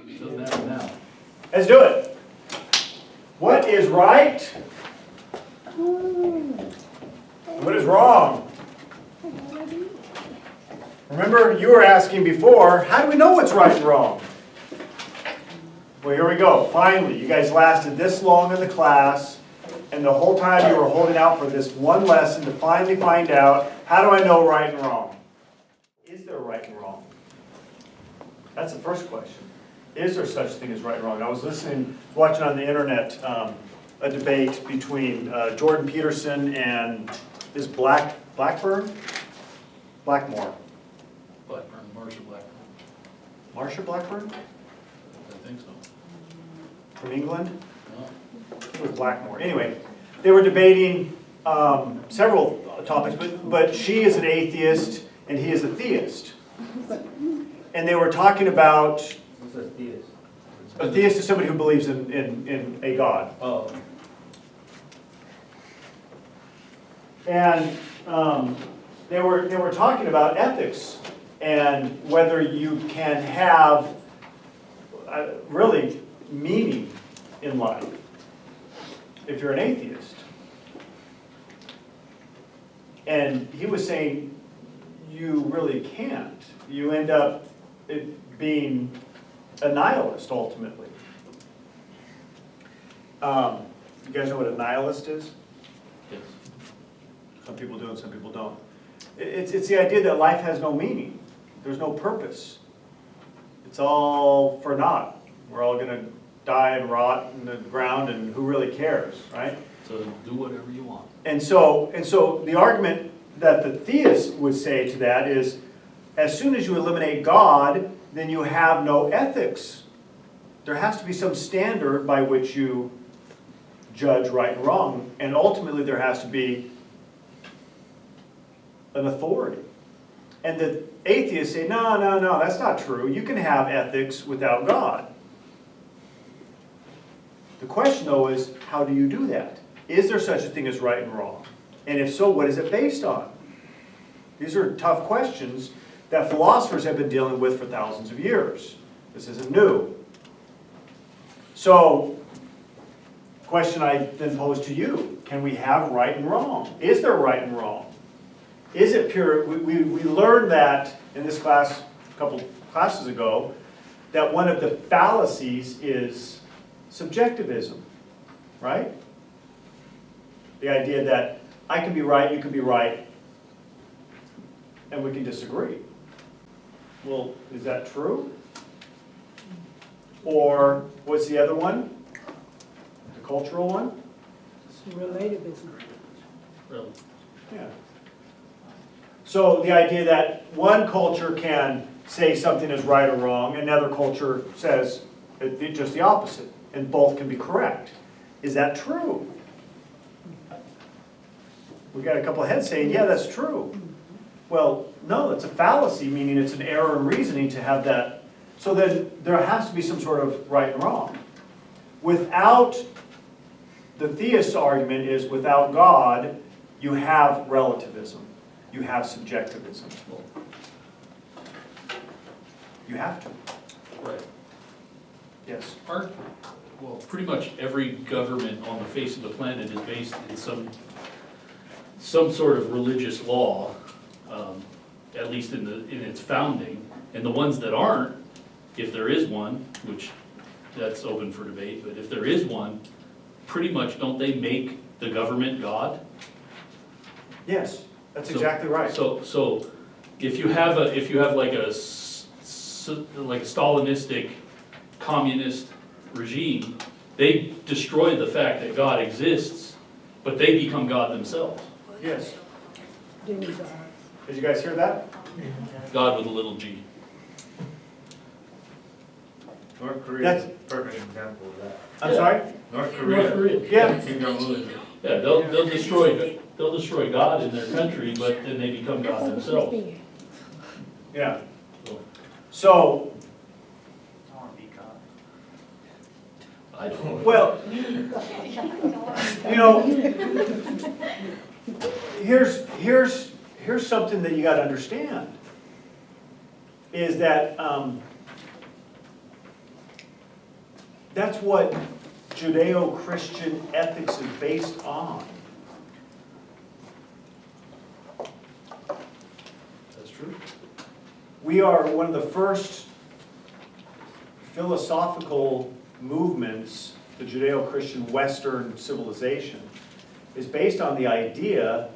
Doesn't happen now. Let's do it. What is right? What is wrong? Remember, you were asking before, how do we know what's right and wrong? Well, here we go. Finally, you guys lasted this long in the class, and the whole time you were holding out for this one lesson to finally find out, how do I know right and wrong? Is there right and wrong? That's the first question. Is there such thing as right and wrong? I was watching on the internet a debate between Jordan Peterson and is Blackmore? Marsha Blackburn? I think so. From England? No. It was Blackmore. Anyway, they were debating several topics, but she is an atheist and he is a theist. And they were talking about... What's a theist? A theist is somebody who believes in a God. Oh. And they were talking about ethics and whether you can have really meaning in life if you're an atheist. And he was saying you really can't. You end up being a nihilist ultimately. You guys know what a nihilist is? Yes. Some people do and some people don't. It's the idea that life has no meaning. There's no purpose. It's all for naught. We're all going to die and rot in the ground, and who really cares, right? So do whatever you want. And so the argument that the theist would say to that is, as soon as you eliminate God, then you have no ethics. There has to be some standard by which you judge right and wrong, and ultimately there has to be an authority. And the atheists say, no, that's not true. You can have ethics without God. The question, though, is how do you do that? Is there such a thing as right and wrong? And if so, what is it based on? These are tough questions that philosophers have been dealing with for thousands of years. This isn't new. So, question I then pose to you, can we have right and wrong? Is there right and wrong? Is it pure? We learned that in this class a couple classes ago, that one of the fallacies is subjectivism, right? The idea that I can be right, you can be right, and we can disagree. Well, is that true? Or what's the other one? The cultural one? Relativism. Really? Yeah. So the idea that one culture can say something is right or wrong, another culture says just the opposite, and both can be correct. Is that true? We got a couple of heads saying, yeah, that's true. Well, no, it's a fallacy, meaning it's an error in reasoning to have that. So then there has to be some sort of right and wrong. Without, the theist argument is without God, you have relativism. You have subjectivism. You have to. Right. Yes. Well, pretty much every government on the face of the planet is based in some sort of religious law, at least in its founding. And the ones that aren't, if there is one, which that's open for debate, but if there is one, pretty much don't they make the government God? Yes, that's exactly right. So if you have like a Stalinistic communist regime, they destroy the fact that God exists, but they become God themselves. Yes. Demons. Did you guys hear that? God with a little g. North Korea is That's- a perfect example of that. I'm Yeah. sorry? North Korea. Yeah. Kim Jong-un. Yeah, they'll destroy God in their country, but then they become God themselves. Yeah. So, I want to be God. I don't know. well, you know, here's something that you got to understand, is that That's what Judeo-Christian ethics is based on. That's true. We are one of the first philosophical movements, the Judeo-Christian Western civilization, is based on the idea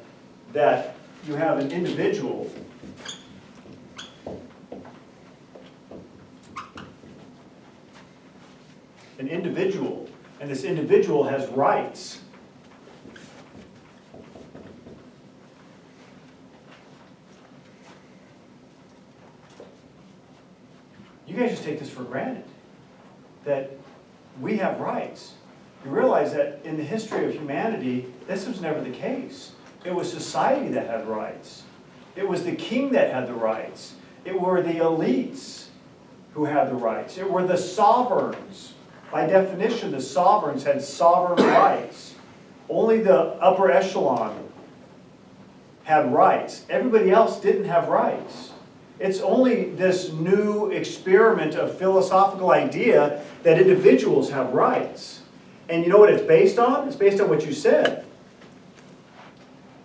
that you have an individual and this individual has rights. You guys just take this for granted, that we have rights. You realize that in the history of humanity, this was never the case. It was society that had rights. It was the king that had the rights. It were the elites who had the rights. It were the sovereigns. By definition, the sovereigns had sovereign rights. Only the upper echelon had rights. Everybody else didn't have rights. It's only this new experiment of philosophical idea that individuals have rights. And you know what it's based on? It's based on what you said.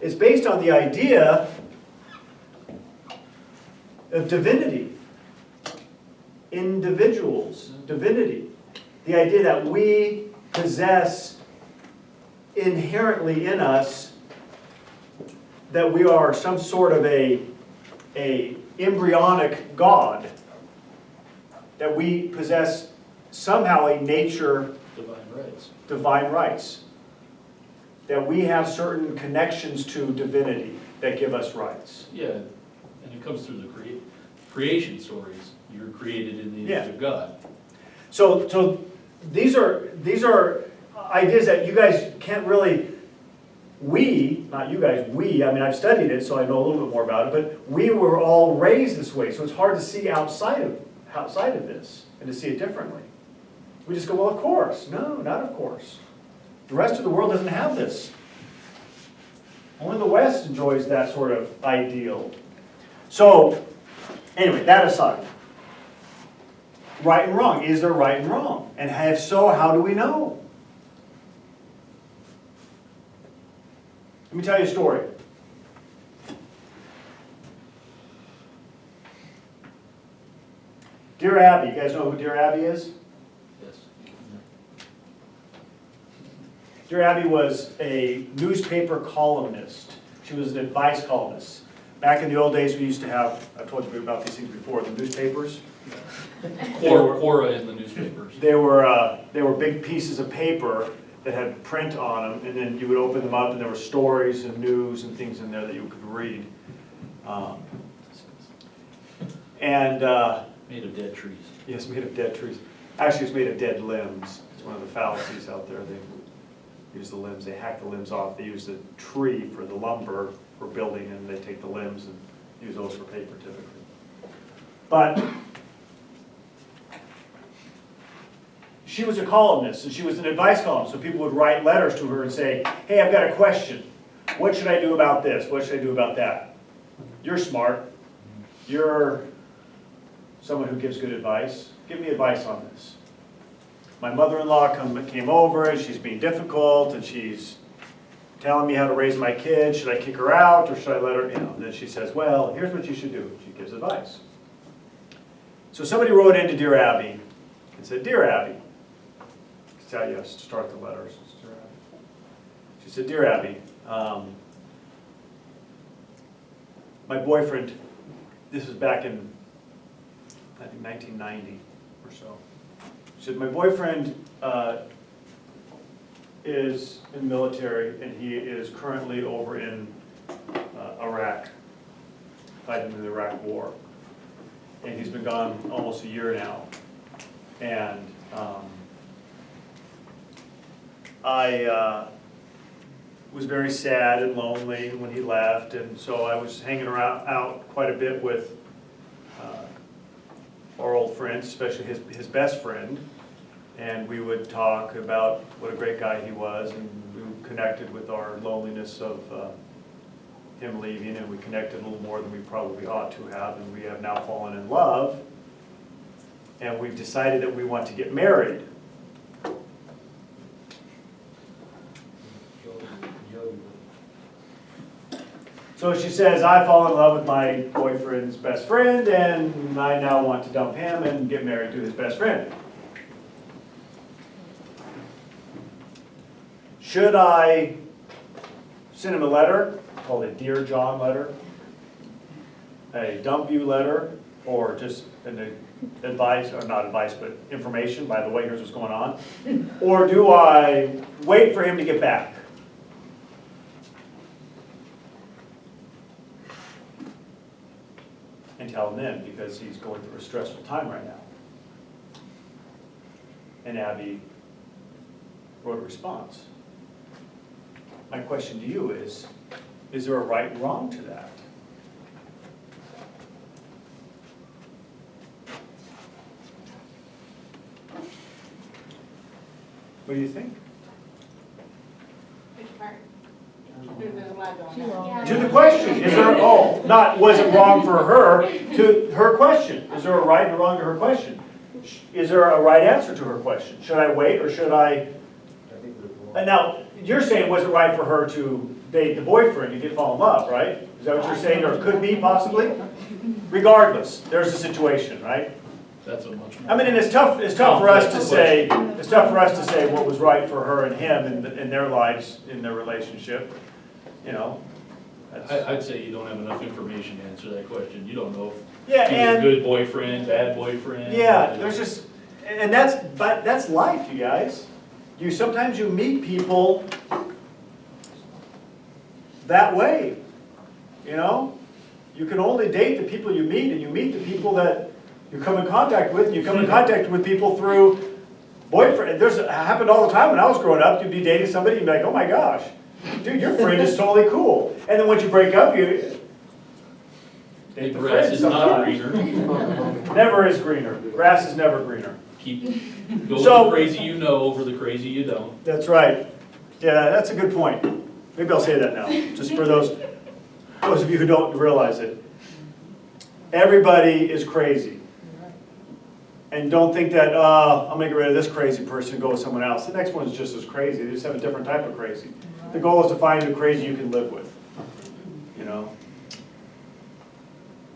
It's based on the idea of divinity. Individuals, divinity. The idea that we possess inherently in us that we are some sort of a embryonic God. That we possess somehow a nature, divine rights. That we have certain connections to divinity that give us rights. Yeah, and it comes through the creation stories. You're created in the image of God. So these are ideas that you guys can't really, not you guys, I mean I've studied it so I know a little bit more about it, but we were all raised this way, so it's hard to see outside of this and to see it differently. We just go, well, of course. No, not of course. The rest of the world doesn't have this. Only the West enjoys that sort of ideal. So, anyway, that aside. Right and wrong. Is there right and wrong? And if so, how do we know? Let me tell you a story. Dear Abby. You guys know who Dear Abby is? Yes. Dear Abby was a newspaper columnist. She was an advice columnist. Back in the old days, we used to have, I've told you about these things before, the newspapers. Quora in the newspapers. They were big pieces of paper that had print on them, and then you would open them up, and there were stories and news and things in there that you could read. Made of dead trees. Yes, made of dead trees. Actually, it's made of dead limbs. It's one of the fallacies out there. They use the limbs, they hack the limbs off. They use the tree for the lumber for building, and they take the limbs and use those for paper typically. But she was a columnist, and she was an advice columnist, so people would write letters to her and say, hey, I've got a question. What should I do about this? What should I do about that? You're smart. You're someone who gives good advice. Give me advice on this. My mother-in-law came over, and she's being difficult, and she's telling me how to raise my kids. Should I kick her out, or should I let her, And then she says, well, here's what you should do. She gives advice. So somebody wrote into Dear Abby and said, Dear Abby, that's how you start the letters. Dear Abby. She said, Dear Abby, my boyfriend, this was back in, I think, 1990 or so. She said, my boyfriend is in the military, and he is currently over in Iraq, fighting in the Iraq War. And he's been gone almost a year now. And I was very sad and lonely when he left, and so I was hanging out quite a bit with our old friends, especially his best friend, and we would talk about what a great guy he was, and we connected with our loneliness of him leaving, and we connected a little more than we probably ought to have, and we have now fallen in love, and we've decided that we want to get married. So she says, I fall in love with my boyfriend's best friend, and I now want to dump him and get married to his best friend. Should I send him a letter, called a Dear John letter, a dump you letter, or just an advice, or not advice, but information, by the way, here's what's going on? Or do I wait for him to get back? And tell him then, because he's going through a stressful time right now. And Abby wrote a response. My question to you is there a right and wrong to that? What do you think? Which part? There's a lot going on. To the question, is there, not was it wrong for her, to her question. Is there a right and wrong to her question? Is there a right answer to her question? Should I wait or should I? And now, you're saying was it right for her to date the boyfriend and get fall in love, right? Is that what you're saying, or it could be possibly? Regardless, there's a situation, right? That's a much more. I mean, and it's tough for us to say, what was right for her and him in their lives, in their relationship, you know? That's- I'd say you don't have enough information to answer that question. You don't know if Yeah, he was a and, good boyfriend, bad boyfriend. yeah, there's just, and that's life, you guys. Sometimes you meet people that way, you know? You can only date the people you meet, and you meet the people that you come in contact with, and you come in contact with people through boyfriend. It happened all the time when I was growing up. You'd be dating somebody, and you'd be like, oh my gosh, dude, your friend is totally cool. And then once you break up, you date the Grass friend is not sometimes. greener. Never is greener. Grass is never greener. Keep, go with So- the crazy you know over the crazy you don't. That's right. Yeah, that's a good point. Maybe I'll say that now, just for those of you who don't realize it. Everybody is crazy. And don't think that, I'm gonna get rid of this crazy person and go with someone else. The next one's just as crazy, they just have a different type of crazy. The goal is to find a crazy you can live with, you know?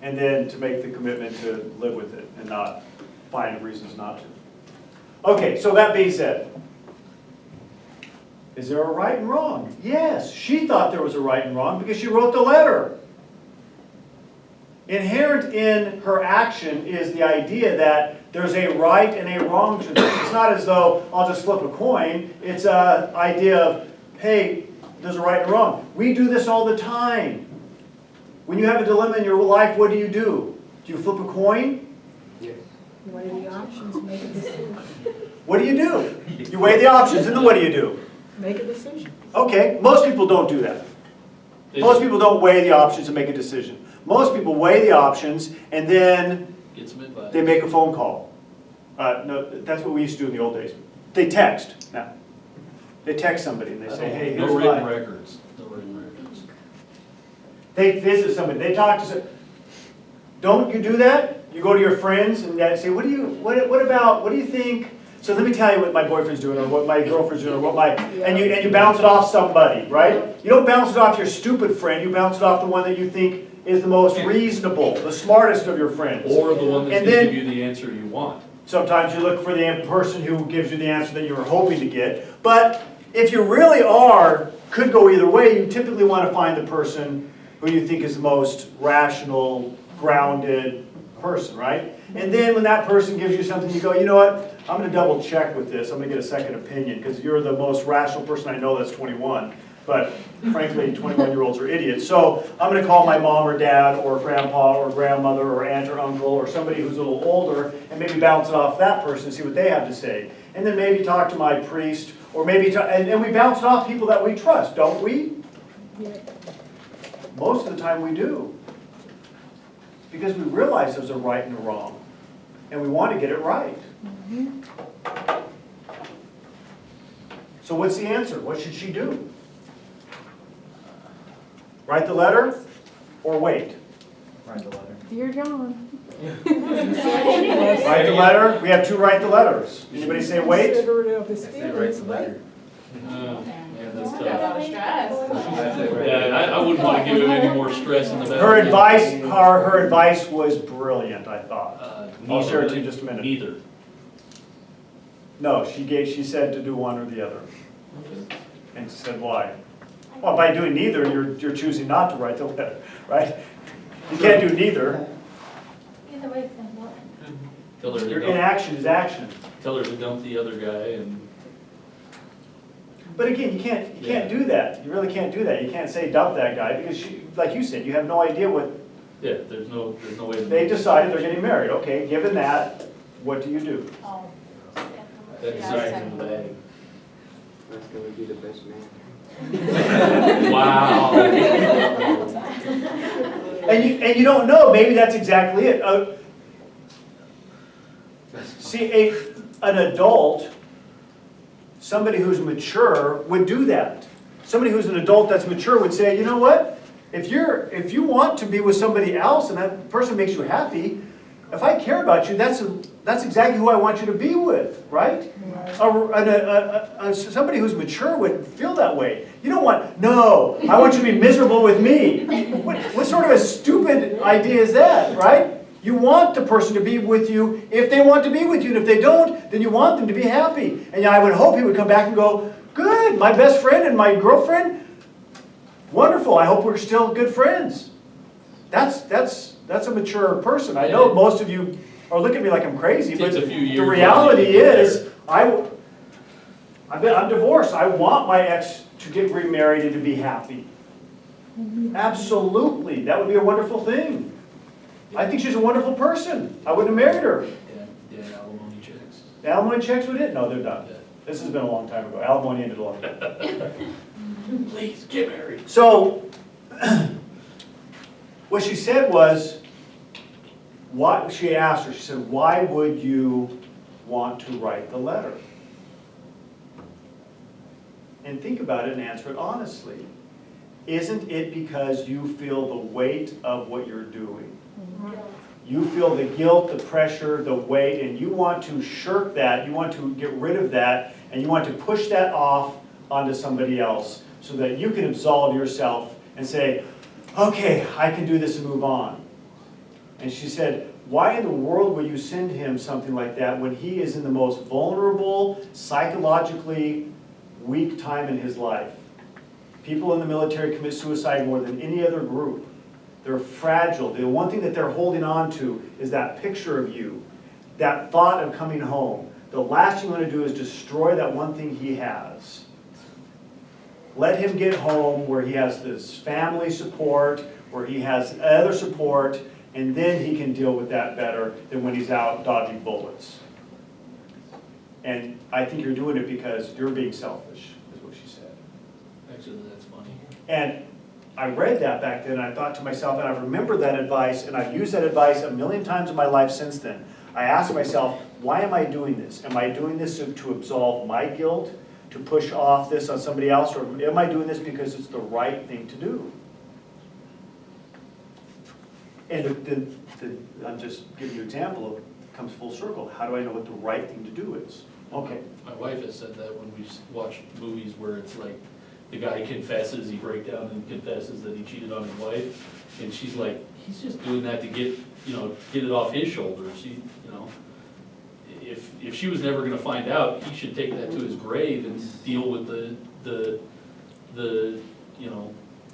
And then to make the commitment to live with it and not find reasons not to. Okay, so that being said, is there a right and wrong? Yes, she thought there was a right and wrong because she wrote the letter. Inherent in her action is the idea that there's a right and a wrong to this. It's not as though I'll just flip a coin. It's an idea of, hey, there's a right and a wrong. We do this all the time. When you have a dilemma in your life, what do? Do you flip a coin? Weigh the options, make a decision. What do? You weigh the options, and then what do? Make a decision. Okay, most people don't do that. Most people don't weigh the options and make a decision. Most people weigh the options and then Get some advice. they make a phone call. No, that's what we used to do in the old days. They text now. They text somebody and they say, hey, here's No written my... records. No written records. They visit somebody, they talk to somebody. Don't you do that? You go to your friends and they say, what do you think? So let me tell you what my boyfriend's doing, or what my girlfriend's doing, or what my, and you bounce it off somebody, right? You don't bounce it off your stupid friend, you bounce it off the one that you think is the most reasonable, the smartest of your friends. Or the one that's And going to then- give you the answer you want. Sometimes you look for the person who gives you the answer that you were hoping to get. But if you really could go either way, you typically want to find the person who you think is the most rational, grounded person, right? And then when that person gives you something, you go, you know what? I'm going to double check with this. I'm going to get a second opinion because you're the most rational person I know that's 21. But frankly, 21-year-olds are idiots. So I'm going to call my mom or dad or grandpa or grandmother or aunt or uncle or somebody who's a little older and maybe bounce it off that person and see what they have to say. And then maybe talk to my priest or maybe, and we bounce it off people that we trust, don't we? Yeah. Most of the time we do. Because we realize there's a right and a wrong. And we want to get it right. So what's the answer? What should she do? Write the letter or wait? Write the letter. Dear John. Write the letter. We have two write the letters. Anybody say wait? Considerate of his I say write feelings, the wait. letter. Uh, Yeah, That's Got a lot of stress. Yeah, I wouldn't wanna give him any more stress in the back. Her advice was brilliant, I thought. I'll share it to you in just a minute. Neither. No, she said to do one or the other. And she said, why? Well, by doing neither, you're choosing not to write the letter, right? You can't do neither. Either way, it's gonna work. Tell her to Your dump, inaction is action. tell her to dump the other guy and, But again, you can't do that. You really can't do that. You can't say dump that guy because like you said, you have no idea what, yeah, there's no way. to- they decided they're getting married. Okay, given that, what do you do? Oh. That decides in the bag. That's gonna be the best man. Wow. And you don't know, maybe that's exactly it. See, an adult, somebody who's mature would do that. Somebody who's an adult that's mature would say, you know what? If you want to be with somebody else and that person makes you happy, if I care about you, that's exactly who I want you to be with, right? Somebody who's mature would feel that way. You don't want, no, I want you to be miserable with me. What sort of a stupid idea is that, right? You want the person to be with you if they want to be with you, and if they don't, then you want them to be happy. And I would hope he would come back and go, good, my best friend and my girlfriend, wonderful, I hope we're still good friends. That's a mature person. I know most of you are looking at me like I'm crazy, but Takes a few the years reality to get is, I'm divorced. I want my ex to get remarried and to be happy. Absolutely, that would be a wonderful thing. I think she's a wonderful person. I wouldn't have married her. Yeah, alimony checks. Alimony checks with it? No, they're done. Yeah. This has been a long time ago. Alimony ended a long time ago. Please, get married. So, what she said was, she asked her, she said, why would you want to write the letter? And think about it and answer it honestly. Isn't it because you feel the weight of what you're doing? You feel the guilt, the pressure, the weight, and you want to shirk that, you want to get rid of that, and you want to push that off onto somebody else so that you can absolve yourself and say, okay, I can do this and move on. And she said, why in the world would you send him something like that when he is in the most vulnerable, psychologically weak time in his life? People in the military commit suicide more than any other group. They're fragile. The one thing that they're holding on to is that picture of you, that thought of coming home. The last thing you want to do is destroy that one thing he has. Let him get home where he has this family support, where he has other support, and then he can deal with that better than when he's out dodging bullets. And I think you're doing it because you're being selfish, is what she said. Actually, that's funny. And I read that back then, and I thought to myself, and I remember that advice, and I've used that advice a million times in my life since then. I asked myself, why am I doing this? Am I doing this to absolve my guilt, to push off this on somebody else, or am I doing this because it's the right thing to do? And I'm just giving you an example of, it comes full circle. How do I know what the right thing to do is? Okay. My wife has said that when we watch movies where it's like, the guy confesses, he breaks down and confesses that he cheated on his wife, and she's like, he's just doing that to get it off his shoulders. If she was never gonna find out, he should take that to his grave and deal with the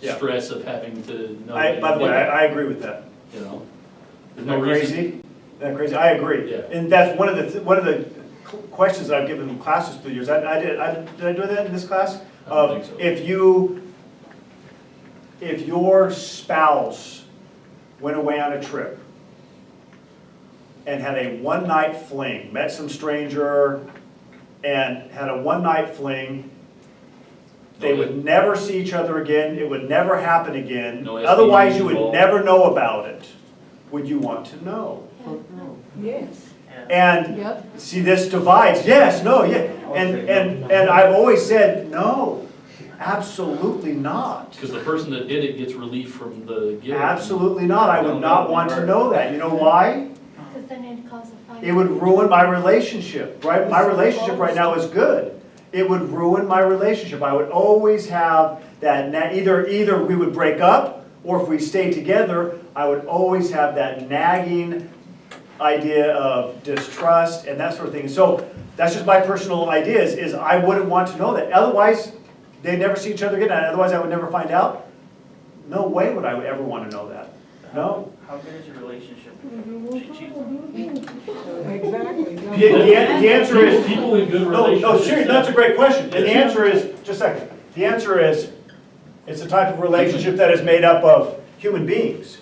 Yeah. stress of having to know. By the way, I agree with that. There's Isn't no that reason. crazy? Isn't that crazy? I agree. Yeah. And that's one of the questions that I've given in classes through the years. Did I do that in this class? I don't think so. If your spouse went away on a trip and had a one-night fling, met some stranger and had a one-night fling, they would never see each other again, it would never happen again, No otherwise you would involved. never know about it. Would you want to know? Yes. And Yep. see, this divides, yes, no, yeah, and I've always said, no, absolutely not. Because the person that did it gets relief from the guilt. Absolutely not, I would not want to know that. You know why? Because then it causes a fight. It would ruin my relationship, right? My relationship right now is good. it would ruin my relationship. I would always have that, either we would break up, or if we stay together, I would always have that nagging idea of distrust and that sort of thing. So that's just my personal ideas, is I wouldn't want to know that. Otherwise, they'd never see each other again, and otherwise I would never find out. No way would I ever want to know that. No. How good is your relationship? Exactly. The answer is, People in good no, relationships. seriously, that's a great question. And the answer is, just a second, the answer is, it's a type of relationship that is made up of human beings.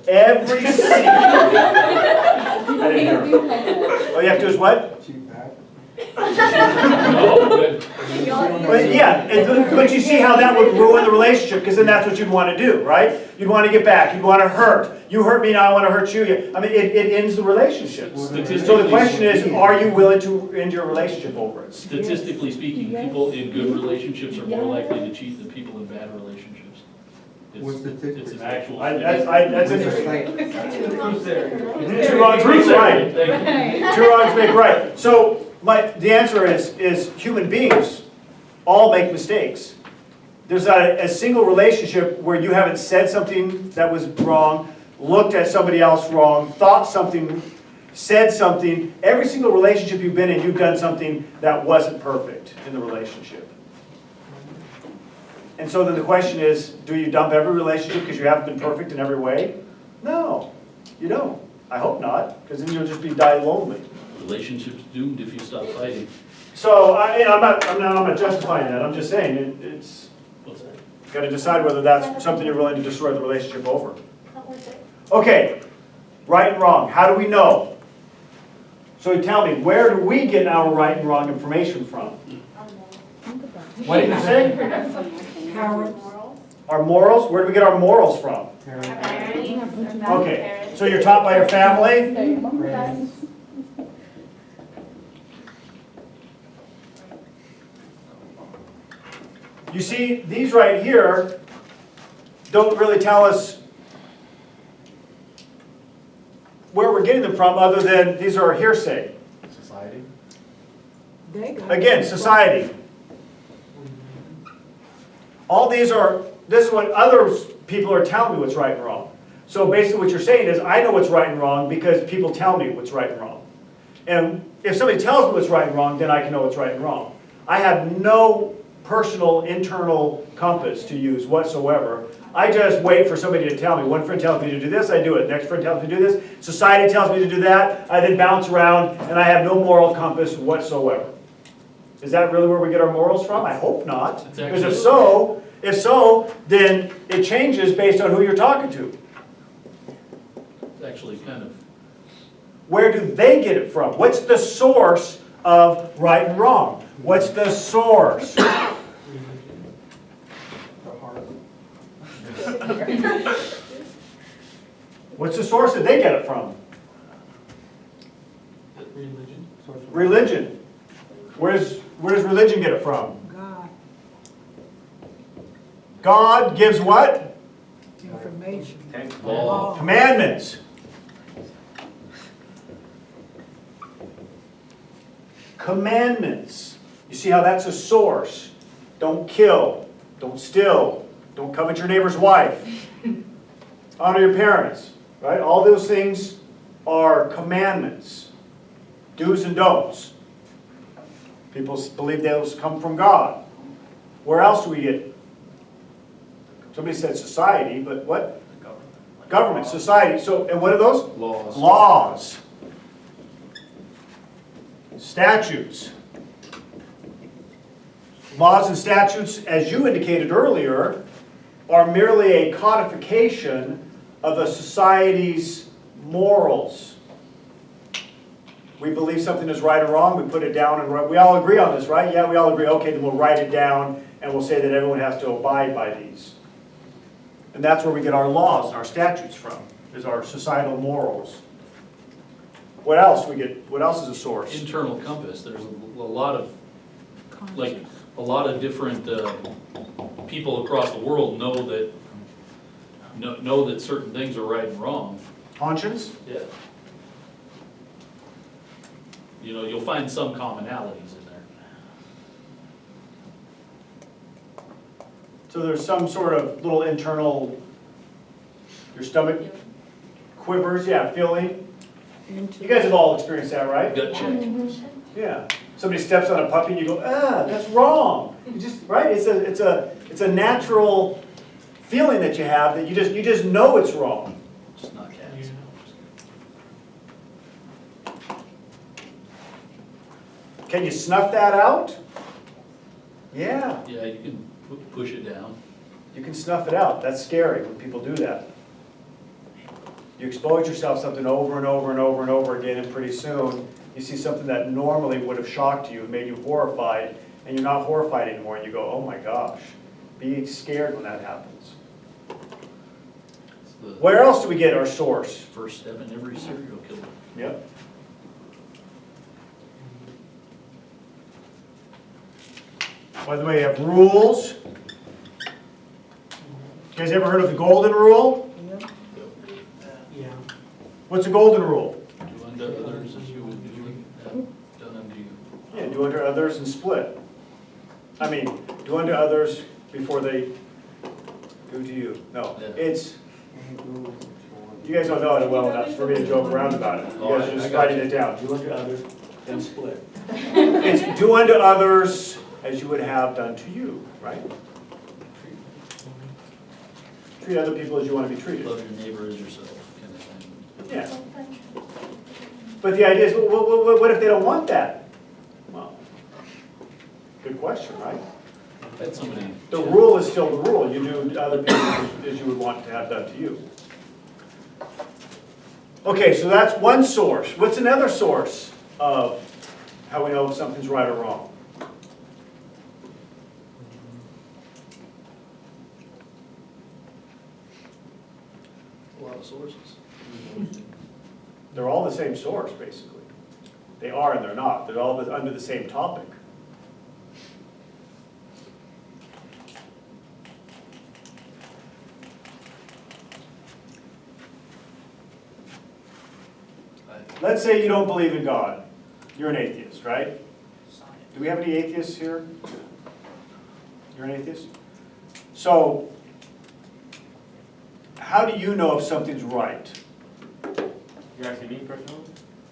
Every single... I didn't hear him. All you have to do is what? No, good. But yeah, but you see how that would ruin the relationship, because then that's what you'd want to do, right? You'd want to get back, you'd want to hurt. You hurt me, now I want to hurt you. I mean, it ends the relationship. So the question is, are you willing to end your relationship over it? Statistically speaking, people in good relationships are more likely to cheat than people in bad relationships. It's an actual. That's interesting. Two wrongs Proves make it. right. Thank you. Two wrongs make right. So the answer is human beings all make mistakes. There's not a single relationship where you haven't said something that was wrong, looked at somebody else wrong, thought something, said something. Every single relationship you've been in, you've done something that wasn't perfect in the relationship. And so then the question is, do you dump every relationship because you haven't been perfect in every way? No, you don't. I hope not, because then you'll just die lonely. Relationship's doomed if you stop fighting. So I'm not justifying that. I'm just saying it's What's that? got to decide whether that's something you're willing to destroy the relationship over. Not worth it. Okay, right and wrong. How do we know? So you tell me, where do we get our right and wrong information from? What did you say? Our morals? Where do we get our morals from? Okay, so you're taught by your family? You see, these right here don't really tell us where we're getting them from, other than these are hearsay. Society? Again, society. All these are, this is what other people are telling me what's right and wrong. So basically what you're saying is, I know what's right and wrong because people tell me what's right and wrong. And if somebody tells me what's right and wrong, then I can know what's right and wrong. I have no personal internal compass to use whatsoever. I just wait for somebody to tell me. One friend tells me to do this, I do it. Next friend tells me to do this. Society tells me to do that. I then bounce around, and I have no moral compass whatsoever. Is that really where we get our morals from? I hope not. Because if so, then it changes based on who you're talking to. It's actually kind of. Where do they get it from? What's the source of right and wrong? What's the source? What's the source that they get it from? Religion. Religion. Where does religion get it from? God, God gives what? information. Law. Commandments. Commandments. You see how that's a source. Don't kill. Don't steal. Don't covet your neighbor's wife. Honor your parents. Right? All those things are commandments. Do's and don'ts. People believe those come from God. Where else do we get? Somebody said society, but what? Government, society. So, and what are those? Laws. Laws. Statutes. Laws and statutes, as you indicated earlier, are merely a codification of a society's morals. We believe something is right or wrong, we put it down, and we all agree on this, right? Yeah, we all agree. Okay, then we'll write it down, and we'll say that everyone has to abide by these. And that's where we get our laws and our statutes from, is our societal morals. What else we get? What else is a source? Internal compass. There's a lot of, like, a lot of different people across the world know that certain things are right and wrong. Conscience? Yeah. You know, you'll find some commonalities in there. So there's some sort of little internal, your stomach quivers, yeah, feeling. You guys have all experienced that, right? Gut check. Yeah. Somebody steps on a puppy and you go, that's wrong. You just, right? It's a natural feeling that you have that you just know it's wrong. Just not cats. Can you snuff that out? Yeah. Yeah, you can push it down. You can snuff it out. That's scary when people do that. You expose yourself to something over and over and over and over again, and pretty soon you see something that normally would have shocked you, made you horrified, and you're not horrified anymore, and you go, oh my gosh. Be scared when that happens. It's the Where else do we get our source? first step in every serial killer. Yep. By the way, you have rules. You guys ever heard of the golden rule? Yeah. What's a golden rule? Do unto others as you would do done unto you. Yeah, do unto others and split. I mean, do unto others before they do to you. No, Yeah. it's, you guys don't know it well enough for me to joke around about it. You Oh, guys are I just got writing you. it down. Do unto others, then split. It's do unto others as you would have done to you, right? Treat other people as you want to be treated. Love your neighbor as yourself, kind of thing. Yeah. But the idea is, what if they don't want that? Well, good question, right? Had somebody. The rule is still the rule. You do to other people as you would want to have done to you. Okay, so that's one source. What's another source of how we know if something's right or wrong? A lot of sources. They're all the same source, basically. They are and they're not. They're all under the same topic. Let's say you don't believe in God. You're an atheist, right? Do we have any atheists here? You're an atheist? So, how do you know if something's right? You asking me personally?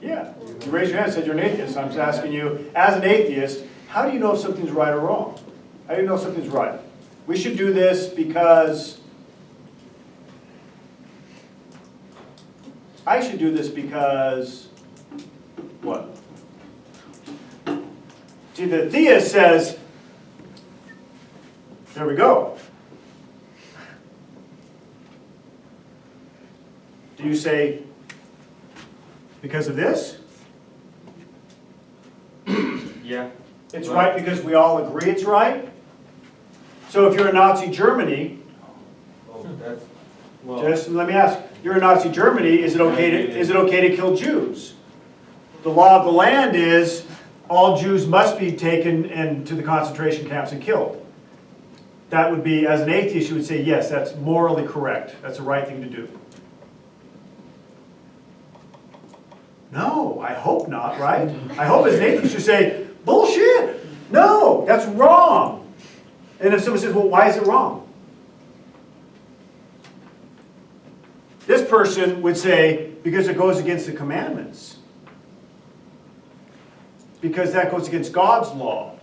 Yeah. You raised your hand and said you're an atheist. I'm just asking you, as an atheist, how do you know if something's right or wrong? How do you know if something's right? We should do this because I should do this because what? See, the theist says, there we go. Do you say, because of this? Yeah. It's right because we all agree it's right? So if you're in Nazi Germany, Oh, that's, well, just let me ask, you're in Nazi Germany, is it okay to kill Jews? The law of the land is all Jews must be taken into the concentration camps and killed. That would be, as an atheist, you would say, yes, that's morally correct. That's the right thing to do. No, I hope not, right? I hope as an atheist you say, bullshit, no, that's wrong. And if someone says, well, why is it wrong? This person would say, because it goes against the commandments. Because that goes against God's law.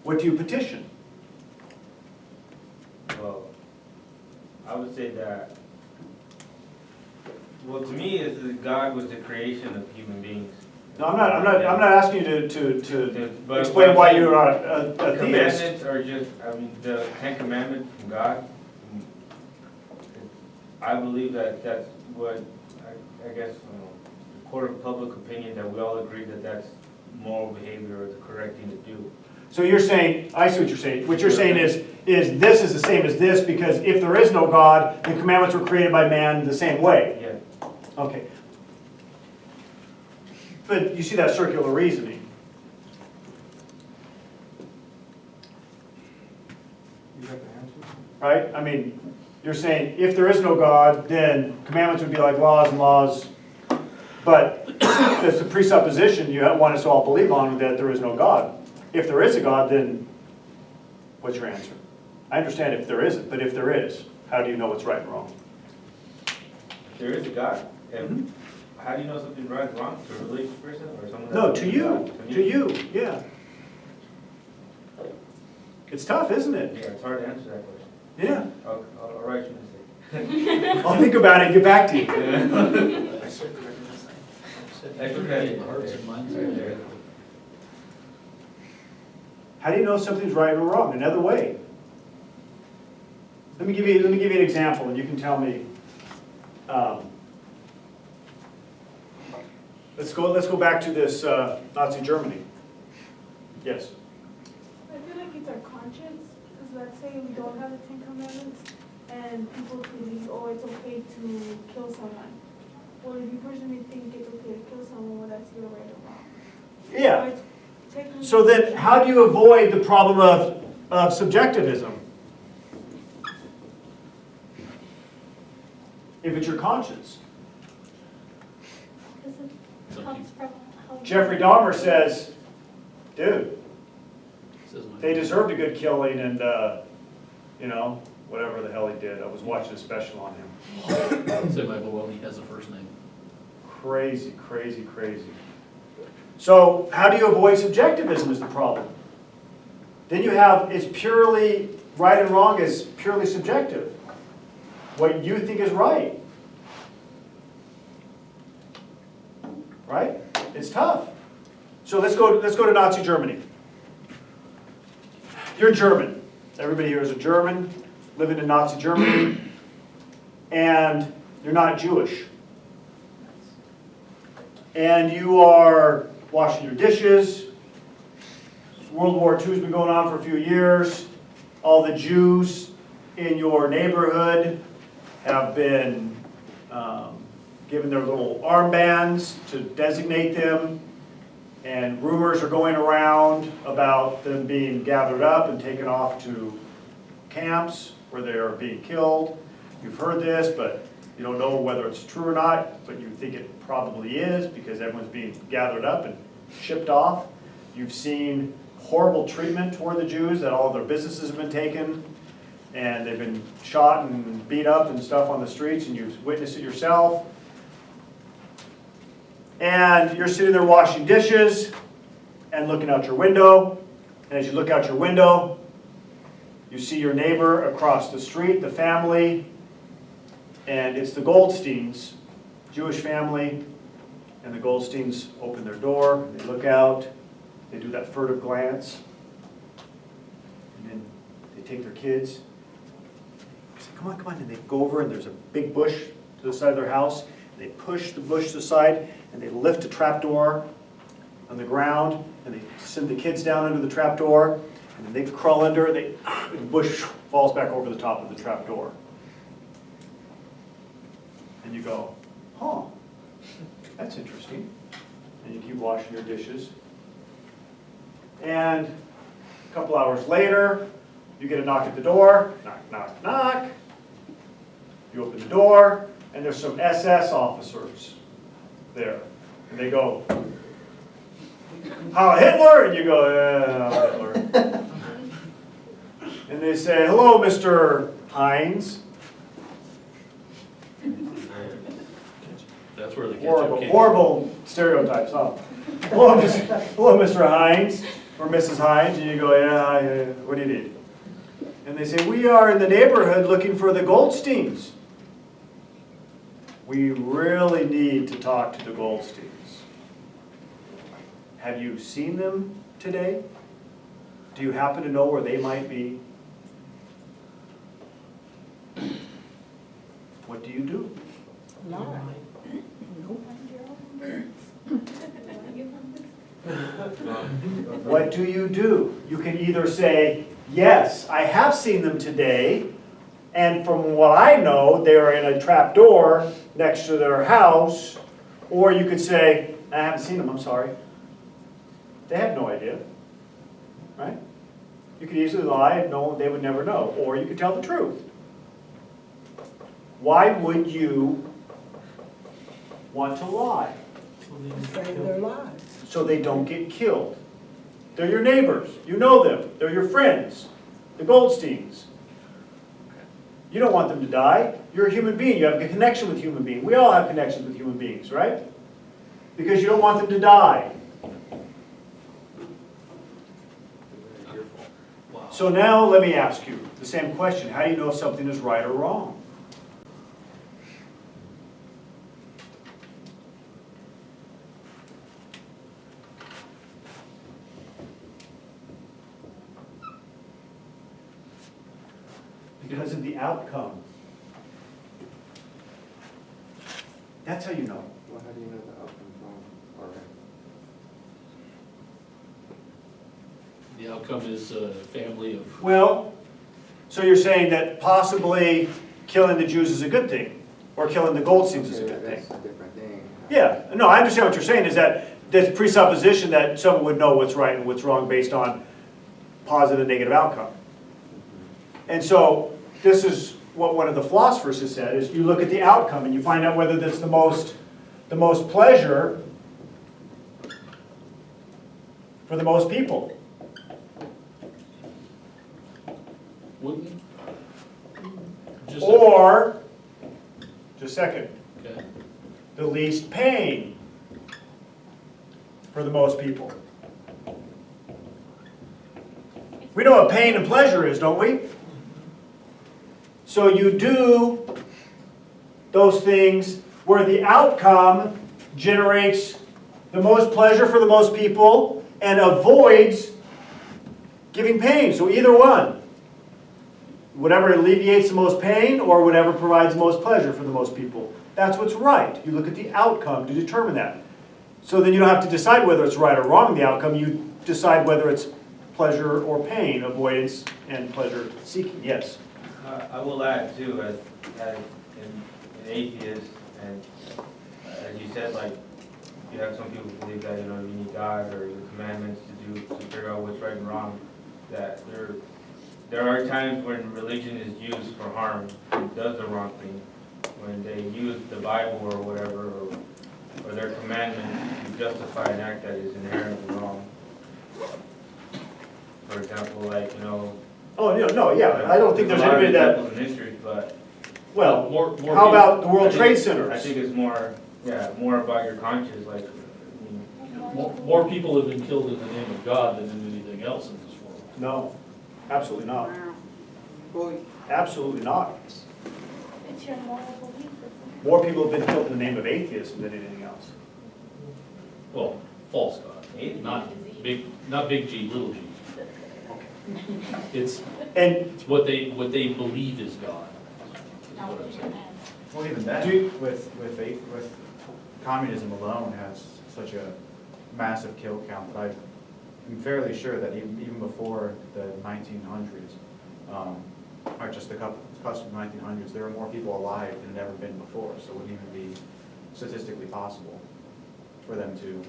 What do you petition? well, I would say that, well, to me, is that God was the creation of human beings. No, I'm not asking you to But explain why you're the a theist. commandments are just, I mean, the 10 Commandments from God. I believe that that's what, I guess, the court of public opinion, that we all agree that that's moral behavior or the correct thing to do. So you're saying, I see what you're saying. What you're saying is this is the same as this because if there is no God, the commandments were created by man the same way. Yeah. Okay. But you see that circular reasoning. You got the answer? Right? I mean, you're saying if there is no God, then commandments would be like laws and laws But it's a presupposition you want us to all believe on that there is no God. If there is a God, then what's your answer? I understand if there isn't, but if there is, how do you know what's right and wrong? There is a God. And Mhm. how do you know something's right and wrong? To a religious person or someone? that No, believes to in you, God? to you, yeah. It's tough, isn't it? Yeah, it's hard to answer that question. Yeah. I'll write you and I'll think about it and get back to you. say. Hearts and minds. Right there. How do you know something's right or wrong? Another way. Let me give you an example, and you can tell me. Let's go back to this Nazi Germany. Yes. I feel like it's our conscience, because let's say we don't have the Ten Commandments, and people believe, oh, it's okay to kill someone. Well, if you personally think it's okay to kill someone, well, that's your right or wrong. Yeah. So it's technically- So then, how do you avoid the problem of subjectivism? If it's your conscience. Because it comes from how. Jeffrey Dahmer says, dude, Says my- they deserved a good killing and, whatever the hell he did. I was watching a special on him. Say my baloney has a first name. Crazy, crazy, crazy. So how do you avoid subjectivism is the problem. Then you have, it's purely, right and wrong is purely subjective. What you think is right. Right? It's tough. So let's go to Nazi Germany. You're German. Everybody here is a German, living in Nazi Germany, and you're not Jewish. And you are washing your dishes. World War II's been going on for a few years. All the Jews in your neighborhood have been given their little armbands to designate them. And rumors are going around about them being gathered up and taken off to camps where they are being killed. You've heard this, but you don't know whether it's true or not, but you think it probably is because everyone's being gathered up and shipped off. You've seen horrible treatment toward the Jews, that all of their businesses have been taken and they've been shot and beat up and stuff on the streets, and you've witnessed it yourself. And you're sitting there washing dishes and looking out your window. And as you look out your window, you see your neighbor across the street, the family, and it's the Goldsteins, Jewish family. And the Goldsteins open their door, they look out, they do that furtive glance, and then they take their kids. They say, come on, and they go over and there's a big bush to the side of their house. And they push the bush to the side and they lift a trapdoor on the ground and they send the kids down under the trapdoor and then they crawl under and the bush falls back over the top of the trapdoor. And you go, huh, that's interesting. And you keep washing your dishes. And a couple hours later, you get a knock at the door. Knock, knock, knock. You open the door, and there's some SS officers there. And they go, Heil Hitler! And you go, yeah, Heil Hitler. And they say, hello, Mr. Heinz. That's where the ketchup Horrible, came. horrible stereotypes, huh? Hello, Mr. Heinz, or Mrs. Heinz, and you go, yeah, what do you need? And they say, we are in the neighborhood looking for the Goldsteins. We really need to talk to the Goldsteins. Have you seen them today? Do you happen to know where they might be? What do you do? Lie. What do you do? You can either say, yes, I have seen them today, and from what I know, they are in a trap door next to their house, or you could say, I haven't seen them, I'm sorry. They have no idea, right? You could easily lie and no, they would never know, or you could tell the truth. Why would you want to lie? Save their lives. so they don't get killed. They're your neighbors, you know them, they're your friends, the Goldsteins. You don't want them to die. You're a human being. You have a connection with human beings. We all have connections with human beings, right? Because you don't want them to die. Wow. So now let me ask you the same question. How do you know if something is right or wrong? Because of the outcome. That's how you know. Well, how do you know the outcome's wrong or right? The outcome is a family of, Well, so you're saying that possibly killing the Jews is a good thing, or killing the Goldsteins is a Okay, good thing? that's a different thing. Yeah, no, I understand what you're saying, is that this presupposition that someone would know what's right and what's wrong based on positive and negative outcome. And so, this is what one of the philosophers has said, is you look at the outcome and you find out whether that's the most pleasure for the most people. wouldn't? Just a- Or, just a second, okay. the least pain for the most people. We know what pain and pleasure is, don't we? So you do those things where the outcome generates the most pleasure for the most people and avoids giving pain. So either one. Whatever alleviates the most pain or whatever provides the most pleasure for the most people. That's what's right. You look at the outcome to determine that. So then you don't have to decide whether it's right or wrong, the outcome. You decide whether it's pleasure or pain, avoidance and pleasure seeking. Yes? I will add too, as an atheist, and as you said, like, you have some people believe that, you know, you need God or the commandments to figure out what's right and wrong, that there are times when religion is used for harm, and does the wrong thing, when they use the Bible or whatever, or their commandments to justify an act that is inherently wrong. For example, like, you know. Oh, no, yeah. I don't think there's anybody that, examples in history, but well, More how people- about the World I think- Trade I Centers? think it's more about your conscience, like, I mean, More people have been killed in the name of God than in anything else in this world. No, absolutely not. Well, Absolutely not. It's your moral belief. More people have been killed in the name of atheism than anything else. Well, false God, not big G, little g. It's And what they believe is God, is what I'm saying. Well, even that, Do- with communism alone has such a massive kill count that I'm fairly sure that even before the 1900s, or just the cusp of the 1900s, there were more people alive than had ever been before, so it wouldn't even be statistically possible for them to,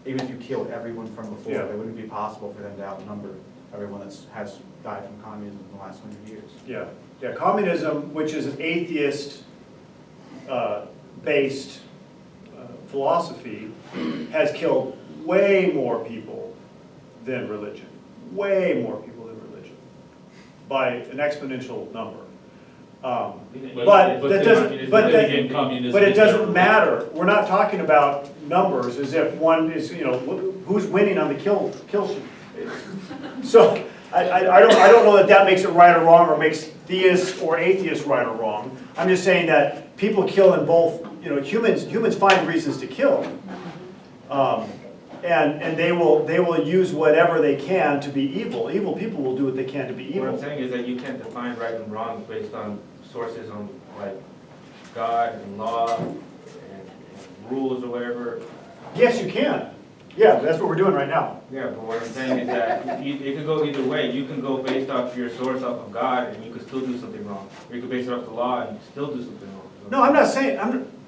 even if you killed everyone from before, Yeah. it wouldn't be possible for them to outnumber everyone that has died from communism in the last 100 years. yeah, communism, which is an atheist based philosophy, has killed way more people than religion. Way more people than religion. By an exponential number. But that then doesn't, but then again, communism but it is doesn't never- matter. We're not talking about numbers as if one is, you know, who's winning on the kill sheet. So I don't know that that makes it right or wrong, or makes theists or atheists right or wrong. I'm just saying that people kill in both, you know, humans find reasons to kill. And they will use whatever they can to be evil. Evil people will do what they can to be what I'm evil. saying is that you can't define right and wrong based on sources on, like, God and law and rules or whatever. Yes, you can. Yeah, that's what we're doing right now. Yeah, but what I'm saying is that it could go either way. You can go based off your source off of God, and you could still do something wrong. Or you could base it off the law, and you could still do something wrong. No, I'm not saying,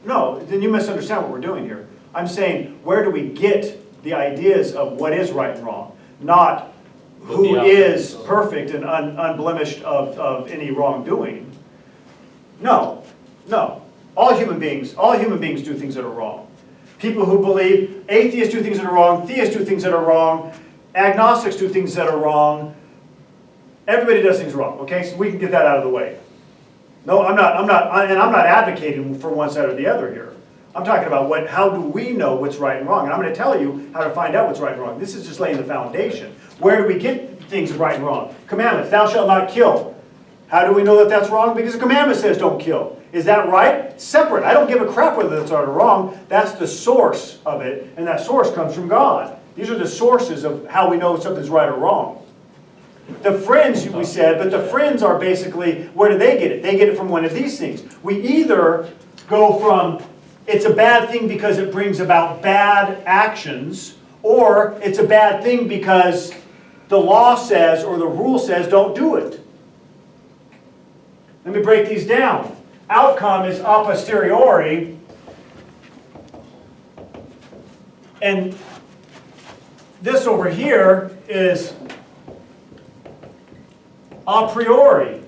no, then you misunderstand what we're doing here. I'm saying, where do we get the ideas of what is right and wrong? Not who What the is outcome is. perfect and unblemished of any wrongdoing. No. All human beings do things that are wrong. People who believe atheists do things that are wrong, theists do things that are wrong, agnostics do things that are wrong. Everybody does things wrong, okay? So we can get that out of the way. No, I'm not advocating for one side or the other here. I'm talking about how do we know what's right and wrong? And I'm going to tell you how to find out what's right and wrong. This is just laying the foundation. Where do we get things right and wrong? Commandments, thou shalt not kill. How do we know that that's wrong? Because the commandment says don't kill. Is that right? Separate. I don't give a crap whether that's right or wrong. That's the source of it, and that source comes from God. These are the sources of how we know something's right or wrong. The friends, we said, but the friends are basically, where do they get it? They get it from one of these things. We either go from, it's a bad thing because it brings about bad actions, or it's a bad thing because the law says, or the rule says, don't do it. Let me break these down. Outcome is a posteriori, and this over here is a priori.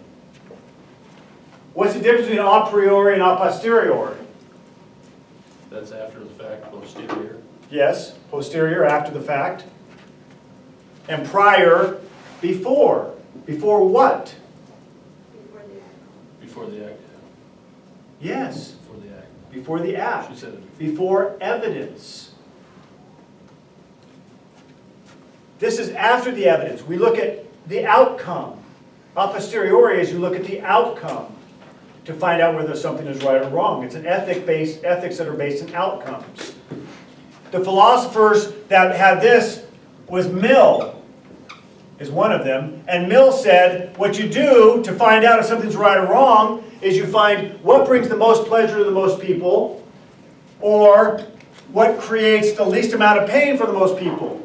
What's the difference between a priori and a posteriori? That's after the fact, posterior. Yes, posterior, after the fact. And prior, before. Before what? Before the act. Yes, Before the act. before the act. She said it. Before evidence. This is after the evidence. We look at the outcome. A posteriori is you look at the outcome to find out whether something is right or wrong. It's an ethics that are based in outcomes. The philosophers that had this was Mill, is one of them. And Mill said, what you do to find out if something's right or wrong is you find what brings the most pleasure to the most people, or what creates the least amount of pain for the most people.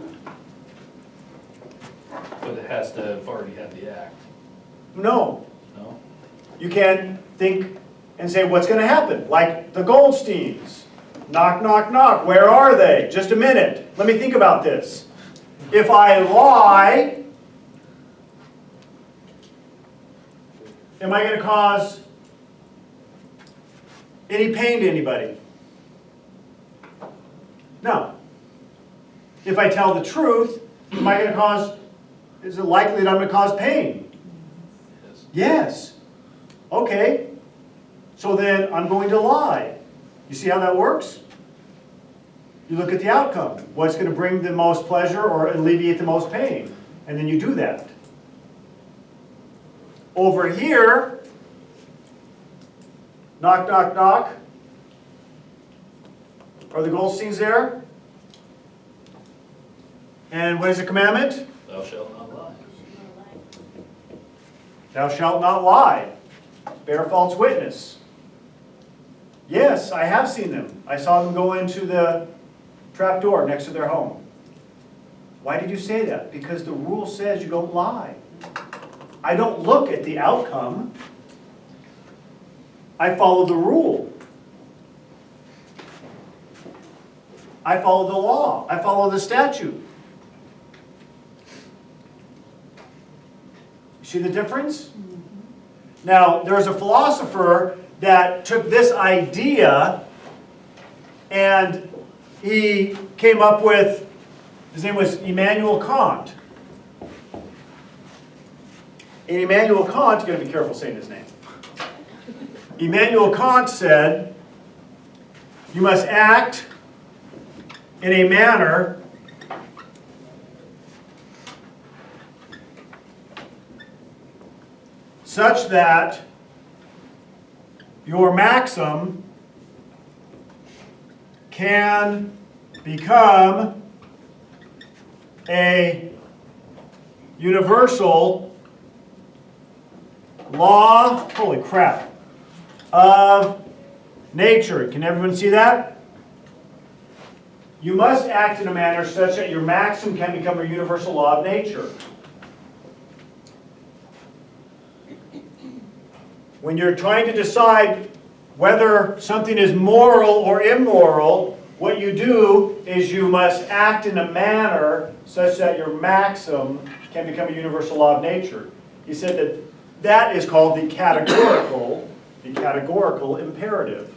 But it has to have already had the act. No. No? You can think and say, what's going to happen? Like the Goldsteins. Knock, knock, knock. Where are they? Just a minute. Let me think about this. If I lie, am I going to cause any pain to anybody? No. If I tell the truth, am I going to cause, is it likely that I'm going to cause pain? Yes. Yes. Okay. So then I'm going to lie. You see how that works? You look at the outcome. What's going to bring the most pleasure or alleviate the most pain? And then you do that. Over here, knock, knock, knock. Are the Goldsteins there? And what is the commandment? Thou shalt not lie. Thou shalt not lie. Bear false witness. Yes, I have seen them. I saw them go into the trap door next to their home. Why did you say that? Because the rule says you don't lie. I don't look at the outcome. I follow the rule. I follow the law. I follow the statute. You see the difference? Now, there's a philosopher that took this idea and he came up with, his name was Immanuel Kant. And Immanuel Kant, you gotta be careful saying his name. Immanuel Kant said, you must act in a manner such that your maxim can become a universal law, holy crap, of nature. Can everyone see that? You must act in a manner such that your maxim can become a universal law of nature. When you're trying to decide whether something is moral or immoral, what you do is you must act in a manner such that your maxim can become a universal law of nature. He said that that is called the categorical imperative.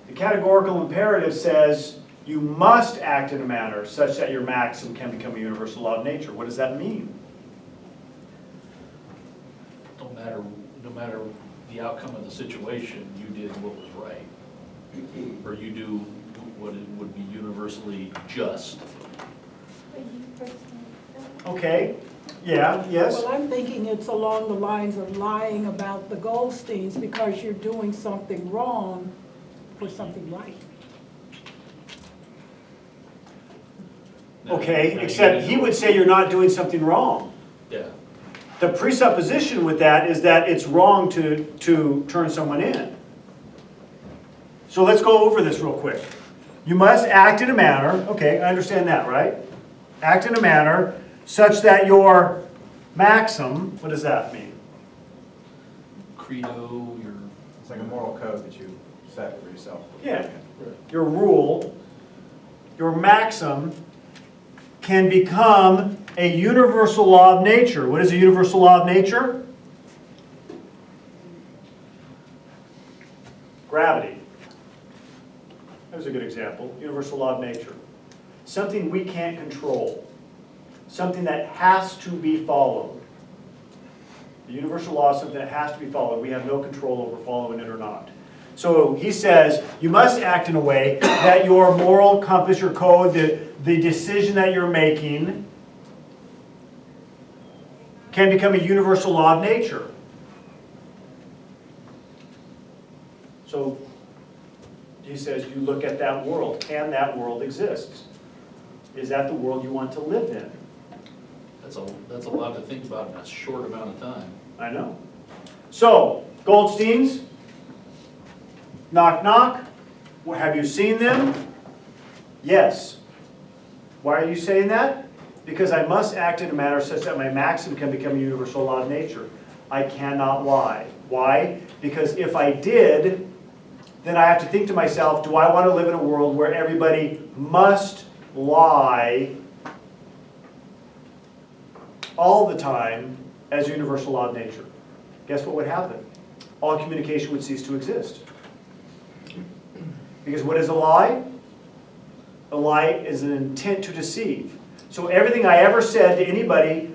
The categorical imperative says you must act in a manner such that your maxim can become a universal law of nature. What does that mean? No matter the outcome of the situation, you did what was right. Or you do what it would be universally just. But you personally don't. Okay, yeah, yes? Well, I'm thinking it's along the lines of lying about the Goldsteins because you're doing something wrong for something right. Okay, Now, except he would say you're not doing something wrong. Yeah, The presupposition with that is that it's wrong to turn someone in. So let's go over this real quick. You must act in a manner, okay, I understand that, right? Act in a manner such that your maxim, what does that mean? credo, your, It's like a moral code that you set for yourself. Yeah, your rule, your maxim can become a universal law of nature. What is a universal law of nature? Gravity. That was a good example. Universal law of nature. Something we can't control. Something that has to be followed. The universal law is something that has to be followed. We have no control over following it or not. So he says, you must act in a way that your moral compass, your code, the decision that you're making can become a universal law of nature. So he says, you look at that world. Can that world exist? Is that the world you want to live in? that's a lot to think about in a short amount of time. I know. So, Goldsteins, knock knock. Well, have you seen them? Yes. Why are you saying that? Because I must act in a manner such that my maxim can become a universal law of nature. I cannot lie. Why? Because if I did, then I have to think to myself, do I want to live in a world where everybody must lie all the time as a universal law of nature? Guess what would happen? All communication would cease to exist. Because what is a lie? A lie is an intent to deceive. So everything I ever said to anybody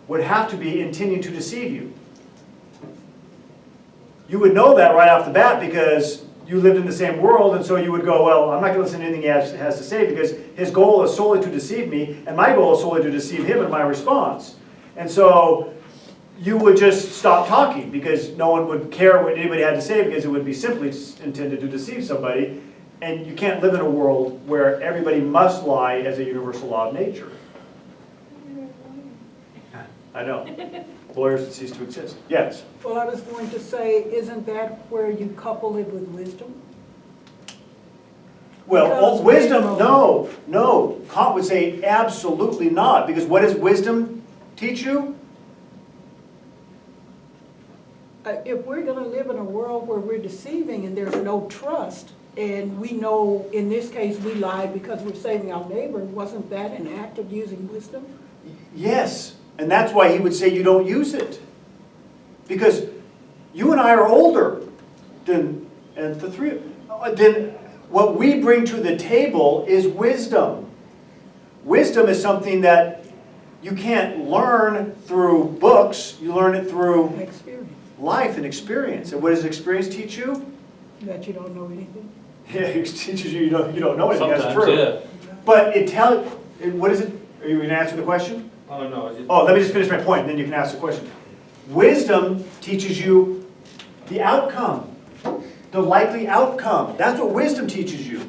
would have to be intending to deceive you. You would know that right off the bat because you lived in the same world, and so you would go, well, I'm not going to listen to anything he has to say because his goal is solely to deceive me, and my goal is solely to deceive him in my response. And so you would just stop talking because no one would care what anybody had to say because it would be simply intended to deceive somebody. And you can't live in a world where everybody must lie as a universal law of nature. I know. Lawyers would cease to exist. Yes? Well, I was going to say, isn't that where you couple it with wisdom? Well, Because wisdom, we no. Kant would say absolutely not. Because what does wisdom teach you? If we're going to live in a world where we're deceiving and there's no trust, and we know, in this case, we lied because we're saving our neighbor, wasn't that an act of using wisdom? Yes. And that's why he would say you don't use it. Because you and I are older than the three. Then what we bring to the table is wisdom. Wisdom is something that you can't learn through books. You learn it through Experience. life and experience. And what does experience teach you? That you don't know anything. Yeah, it teaches you don't know anything. That's Sometimes, true. yeah. But what is it? Are you going to answer the question? Oh, no, it's just. Oh, let me just finish my point, and then you can ask the question. Wisdom teaches you the outcome, the likely outcome. That's what wisdom teaches you.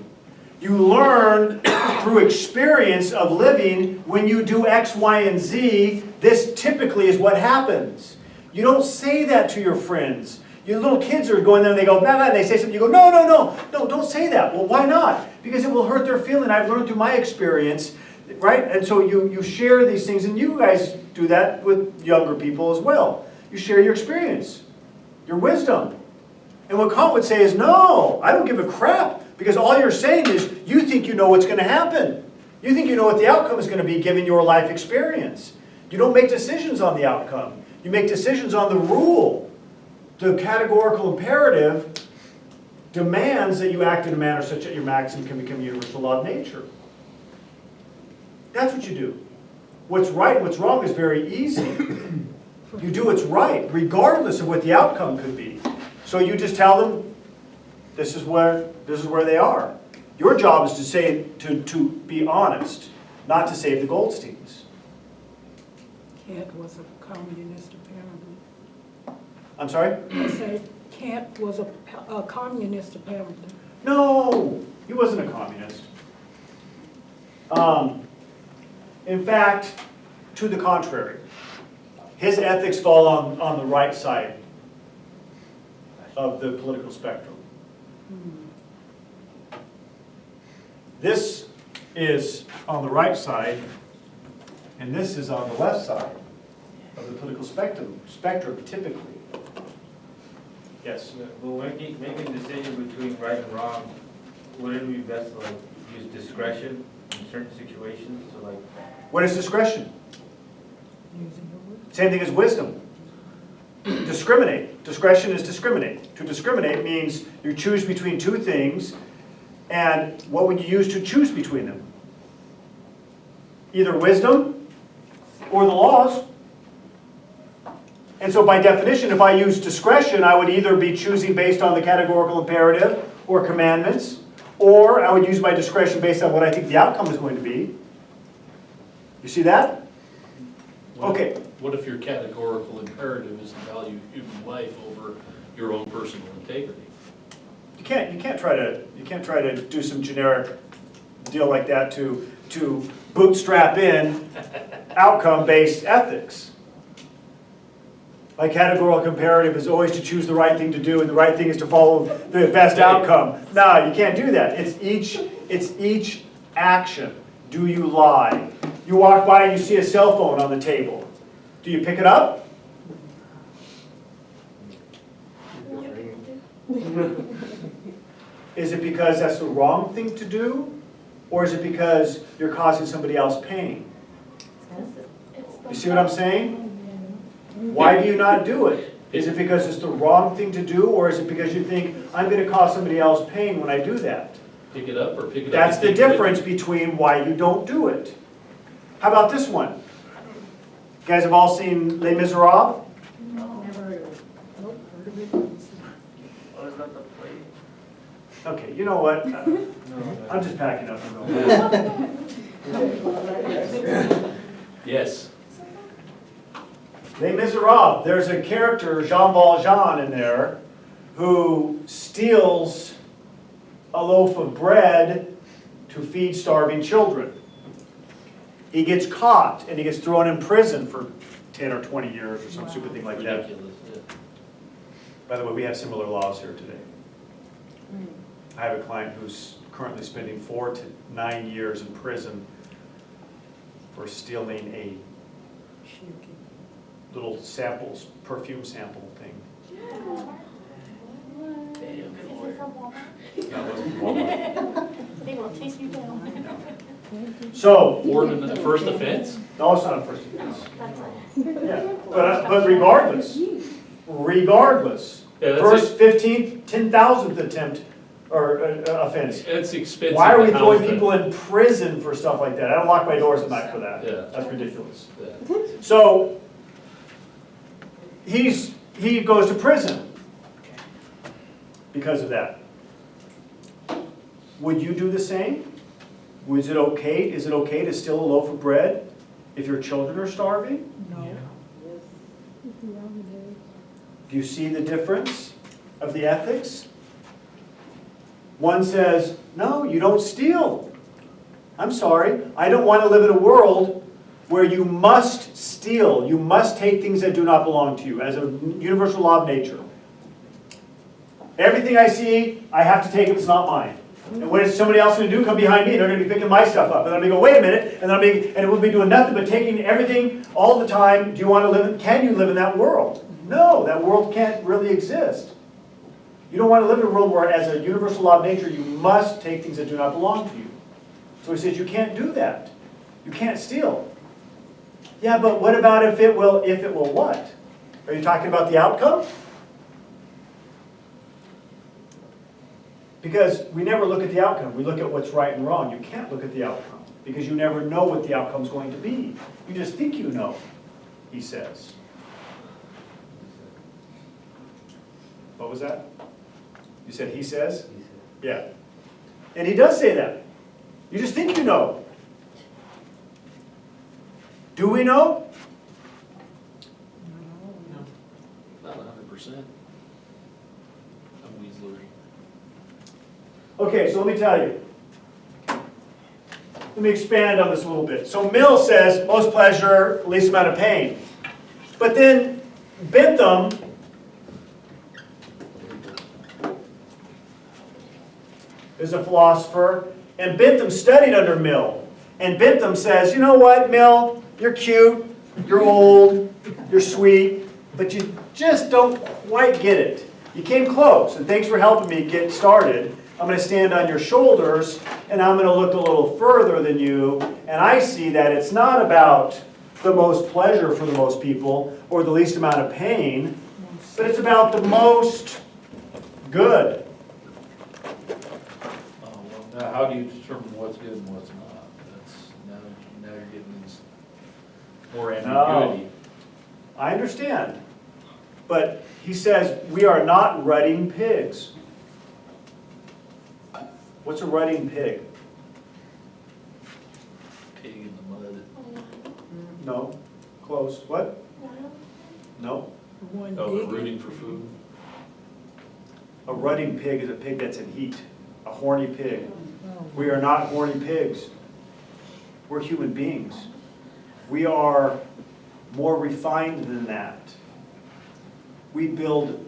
You learn through experience of living, when you do X, Y, and Z, this typically is what happens. You don't say that to your friends. Your little kids are going there and they go, blah, blah, and they say something, you go, no, don't say that. Well, why not? Because it will hurt their feeling. I've learned through my experience, right? And so you share these things, and you guys do that with younger people as well. You share your experience, your wisdom. And what Kant would say is, no, I don't give a crap, because all you're saying is you think you know what's going to happen. You think you know what the outcome is going to be given your life experience. You don't make decisions on the outcome. You make decisions on the rule. The categorical imperative demands that you act in a manner such that your maxim can become a universal law of nature. That's what you do. What's right and what's wrong is very easy. You do what's right, regardless of what the outcome could be. So you just tell them, this is where they are. Your job is to say, to be honest, not to save the Goldsteins. Kant was a communist, apparently. I'm sorry? I said Kant was a communist, apparently. No, he wasn't a communist. In fact, to the contrary, his ethics fall on the right side of the political spectrum. This is on the right side, and this is on the left side of the political spectrum typically. Yes? Well, making a decision between right and wrong, wouldn't it be best to like use discretion in certain situations? So like, What is discretion? Using the word. Same thing as wisdom. Discriminate. Discretion is discriminate. To discriminate means you choose between two things, and what would you use to choose between them? Either wisdom or the laws. And so by definition, if I use discretion, I would either be choosing based on the categorical imperative or commandments, or I would use my discretion based on what I think the outcome is going to be. You see that? Okay. What if your categorical imperative is to value human life over your own personal integrity? You can't try to do some generic deal like that to bootstrap in outcome-based ethics. My categorical imperative is always to choose the right thing to do, and the right thing is to follow the best outcome. No, you can't do that. It's each action. Do you lie? You walk by and you see a cell phone on the table. Do you pick it up? Is it because that's the wrong thing to do? Or is it because you're causing somebody else pain? You see what I'm saying? Why do you not do it? Is it because it's the wrong thing to do, or is it because you think, I'm going to cause somebody else pain when I do that? Pick it up or pick it up? That's and the take it with difference you? between why you don't do it. How about this one? You guys have all seen Les Miserables? No, never heard of it. Nope, heard of it. oh, is that the play? Okay, you know what? No, I'm just packing up and going. Yes. Les Miserables, there's a character, Jean Valjean, in there, who steals a loaf of bread to feed starving children. He gets caught and he gets thrown in prison for 10 or 20 years or some stupid thing like that. Ridiculous, yeah. By the way, we have similar laws here today. I have a client who's currently spending 4 to 9 years in prison for stealing a little samples, perfume sample thing. Is it from Walmart? That wasn't Walmart. They will chase you down. So, First offense? no, it's not a first offense. That's it. Yeah, but regardless, Yeah, that's first 15th, 10,000th attempt or offense. It's expensive. Why are we to house throwing them. people in prison for stuff like that? I don't lock my doors at night for that. Yeah. That's ridiculous. Yeah. So, he goes to prison because of that. Would you do the same? Is it okay to steal a loaf of bread if your children are starving? No. Do you see the difference of the ethics? One says, no, you don't steal. I'm sorry, I don't want to live in a world where you must steal. You must take things that do not belong to you as a universal law of nature. Everything I see, I have to take if it's not mine. And what is somebody else going to do? Come behind me, they're going to be picking my stuff up. And I'm going to go, wait a minute, and it will be doing nothing but taking everything all the time. Do you want to live can you live in that world? No, that world can't really exist. You don't want to live in a world where, as a universal law of nature, you must take things that do not belong to you. So he says, you can't do that. You can't steal. Yeah, but what about if it will what? Are you talking about the outcome? Because we never look at the outcome. We look at what's right and wrong. You can't look at the outcome because you never know what the outcome's going to be. You just think you know, he says. What was that? You said he says? Yeah. And he does say that. You just think you know. Do we know? Not 100%. I'm Weasley. Okay, so let me tell you. Let me expand on this a little bit. So Mill says most pleasure, least amount of pain. But then Bentham is a philosopher, and Bentham studied under Mill. And Bentham says, you know what, Mill, you're cute, you're old, you're sweet, but you just don't quite get it. You came close, and thanks for helping me get started. I'm going to stand on your shoulders, and I'm going to look a little further than you, and I see that it's not about the most pleasure for the most people, or the least amount of pain, but it's about the most good. Now, how do you determine what's good and what's not? That's, now you're getting into more ambiguity. I understand. But he says, we are not rutting pigs. What's a rutting pig? Pig in the mud. No. Close. What? No. One Oh, digging. rooting for food. A rutting pig is a pig that's in heat. A horny pig. We are not horny pigs. We're human beings. We are more refined than that. We build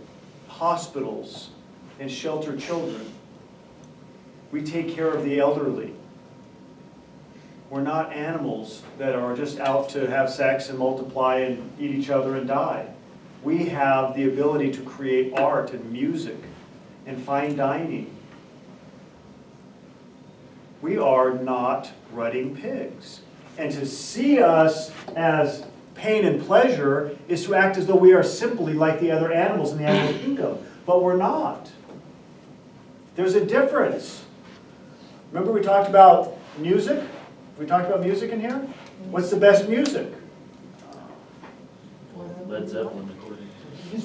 hospitals and shelter children. We take care of the elderly. We're not animals that are just out to have sex and multiply and eat each other and die. We have the ability to create art and music and fine dining. We are not rutting pigs. And to see us as pain and pleasure is to act as though we are simply like the other animals in the animal kingdom. But we're not. There's a difference. Remember we talked about music? We talked about music in here? What's the best music? Led Zeppelin, according to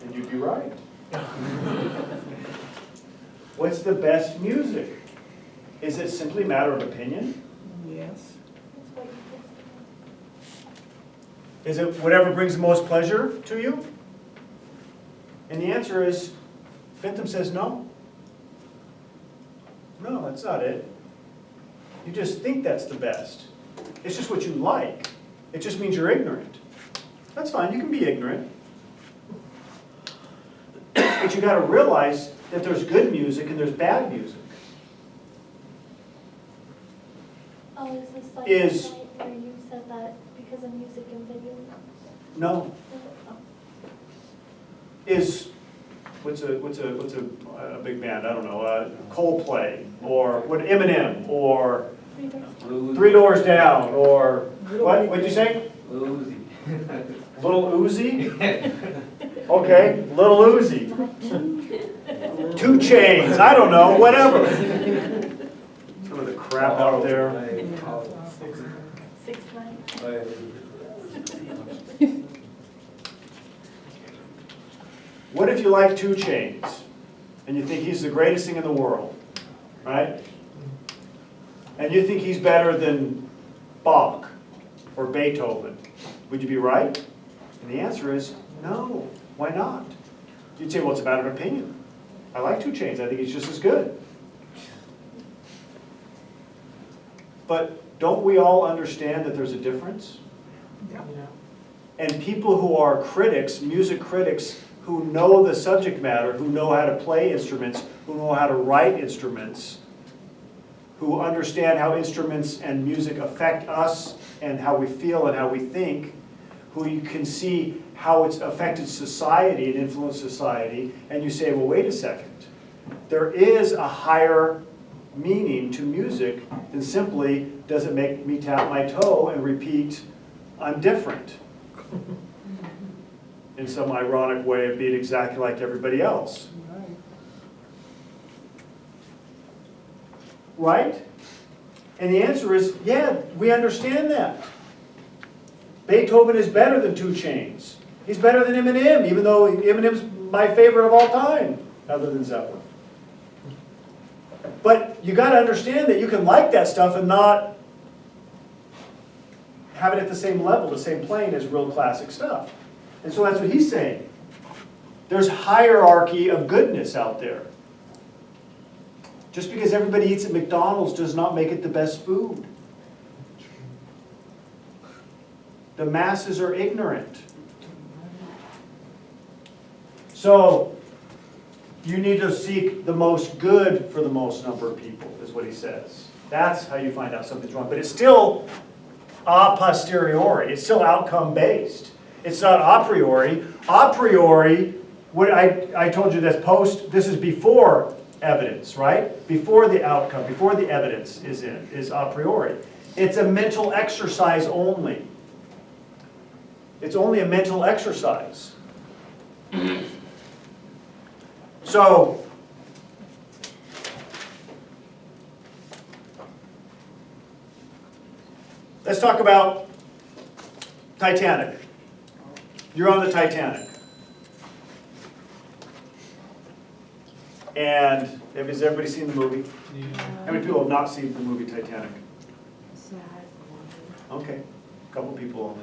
And you'd be right. What's the best music? Is it simply a matter of opinion? Yes. Is it whatever brings the most pleasure to you? And the answer is, Bentham says no. No, that's not it. You just think that's the best. It's just what you like. It just means you're ignorant. That's fine, you can be ignorant. But you got to realize that there's good music and there's bad music. Oh, is this like Is- the night where you said that because of music and video? No. Oh. Is what's a big band? I don't know. Coldplay or what? Eminem or Three Doors Down or what? What'd you say? Lil Uzi. Little Uzi? Okay, Little Uzi. 2 Chainz. I don't know. Whatever. Some of the crap out there. 6ix9ine. What if you like 2 Chainz and you think he's the greatest thing in the world, right? And you think he's better than Bach or Beethoven? Would you be right? And the answer is no. Why not? You'd say, well, it's a matter of opinion. I like 2 Chainz. I think he's just as good. But don't we all understand that there's a difference? Yeah. And people who are critics, music critics, who know the subject matter, who know how to play instruments, who know how to write instruments, who understand how instruments and music affect us and how we feel and how we think, who you can see how it's affected society and influenced society, and you say, well, wait a second. There is a higher meaning to music than simply, does it make me tap my toe and repeat, I'm different, in some ironic way of being exactly like everybody else. Right. right? And the answer is, yeah, we understand that. Beethoven is better than 2 Chainz. He's better than Eminem, even though Eminem's my favorite of all time, other than Zeppelin. But you got to understand that you can like that stuff and not have it at the same level, the same plane as real classic stuff. And so that's what he's saying. There's hierarchy of goodness out there. Just because everybody eats at McDonald's does not make it the best food. The masses are ignorant. So, you need to seek the most good for the most number of people, is what he says. That's how you find out something's wrong. But it's still a posteriori. It's still outcome based. It's not a priori. A priori, what I told you this is before evidence, right? Before the outcome, before the evidence is a priori. It's a mental exercise only. It's only a mental exercise. So, let's talk about Titanic. You're on the Titanic. And has everybody seen the movie? Yeah. How many people have not seen the movie Titanic? Sad. Okay, a couple people only.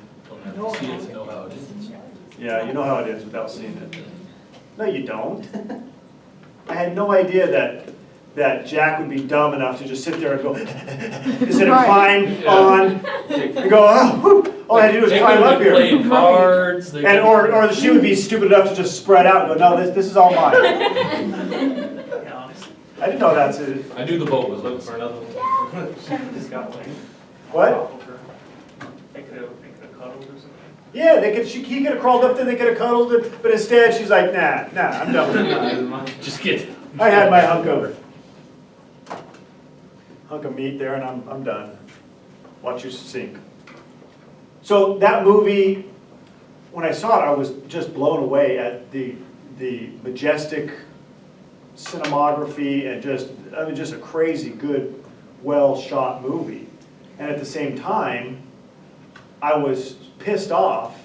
Don't have to see it to know how it is. Yeah, you know how it is without seeing it. No, you don't. I had no idea that Jack would be dumb enough to just sit there and go, instead of climb on, and go, oh, whoop. All I had to do was They climb could've up been here. playing cards. They And, could've- or she would be stupid enough to just spread out and go, no, this is all mine. I didn't know that's it. I do the boat with Look those. for another one. Just got like, What? they could have cuddled or something. Yeah, he could have crawled up there, they could have cuddled it, but instead she's like, nah, I'm done with it. Just get. I had my hunk of meat there and I'm done. Watch you sink. So that movie, when I saw it, I was just blown away at the majestic cinematography and just a crazy good, well shot movie. And at the same time, I was pissed off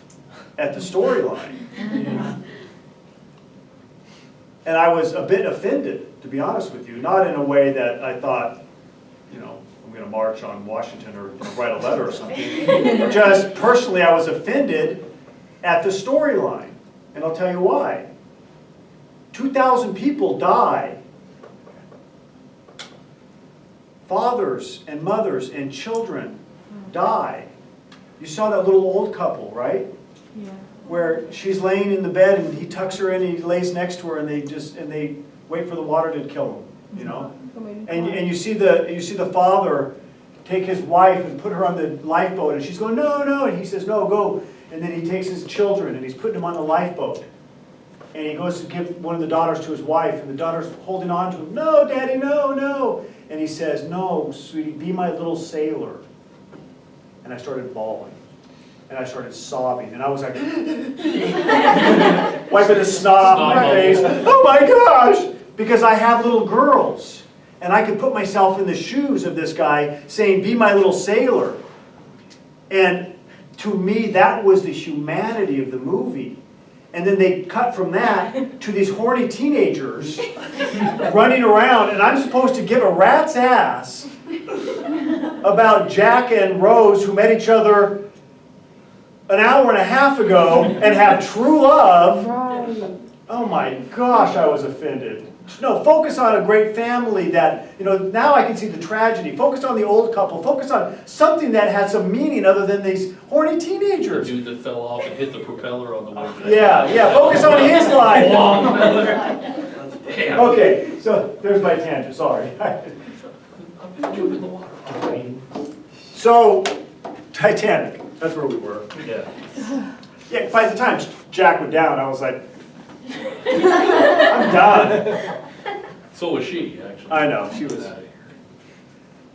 at the storyline. And I was a bit offended, to be honest with you, not in a way that I thought, I'm going to march on Washington or write a letter or something. Just personally, I was offended at the storyline. And I'll tell you why. 2,000 people die. Fathers and mothers and children die. You saw that little old couple, right? Yeah. Where she's laying in the bed and he tucks her in and he lays next to her and they wait for the water to kill him, And you see the father take his wife and put her on the lifeboat and she's going, no, and he says, no, go. And then he takes his children and he's putting them on the lifeboat. And he goes to give one of the daughters to his wife and the daughter's holding on to him, no, daddy, no. And he says, no, sweetie, be my little sailor. And I started bawling. And I started sobbing. And I was like, wiping the snot off my face. Oh my gosh! Because I have little girls. And I could put myself in the shoes of this guy saying, be my little sailor. And to me, that was the humanity of the movie. And then they cut from that to these horny teenagers running around, and I'm supposed to give a rat's ass about Jack and Rose who met each other an hour and a half ago and have true love. Right. Oh my gosh, I was offended. No, focus on a great family that, now I can see the tragedy. Focus on the old couple. Focus on something that has some meaning other than these horny The teenagers. dude that fell off and hit the propeller on the way back. Yeah, focus on his life. Long feather. Damn. Okay, so there's my tangent, sorry. I'm gonna jump in the water. So, Titanic, that's where we were. Yeah. Yeah, by the time Jack went down, I was like, I'm done. So was she, actually. I know, she was. Out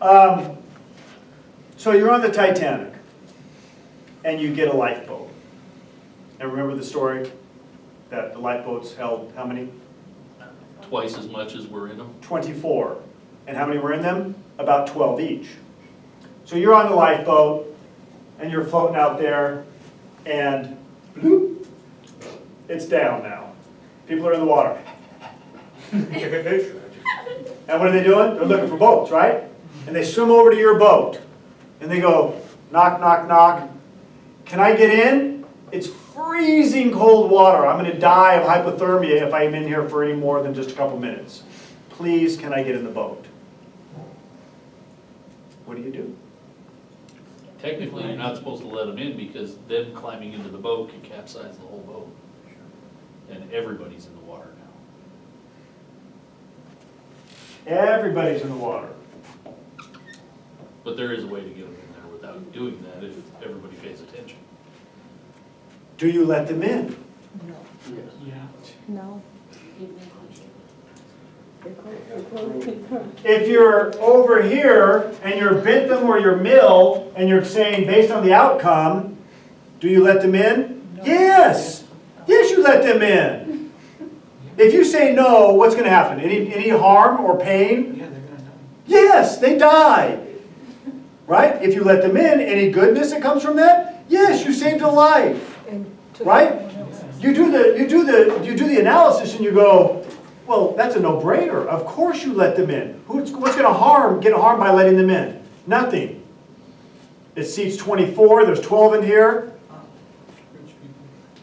of here. So you're on the Titanic, and you get a lifeboat. And remember the story that the lifeboats held how many? Twice as much as we're in them. 24. And how many were in them? About 12 each. So you're on the lifeboat, and you're floating out there, and bloop, it's down now. People are in the water. And what are they doing? They're looking for boats, right? And they swim over to your boat, and they go, knock, knock, knock. Can I get in? It's freezing cold water. I'm going to die of hypothermia if I'm in here for any more than just a couple minutes. Please, can I get in the boat? What do you do? Technically, you're not supposed to let them in because them climbing into the boat can capsize the whole boat. And everybody's in the water now. Everybody's in the water. But there is a way to get them in there without doing that if everybody pays attention. Do you let them in? No. If you're over here and you're Bentham or you're Mill and you're saying based on the outcome, do you let them in? No. Yes. Yes, you let them in. If you say no, what's going to happen? Any harm or pain? Yeah, they're gonna die. Yes, they die. Right? If you let them in, any goodness that comes from that? Yes, you saved a life. And to Right? someone else. You do the analysis and you go, well, that's a no-brainer. Of course you let them in. What's going to get harmed by letting them in? Nothing. It seats 24. There's 12 in here.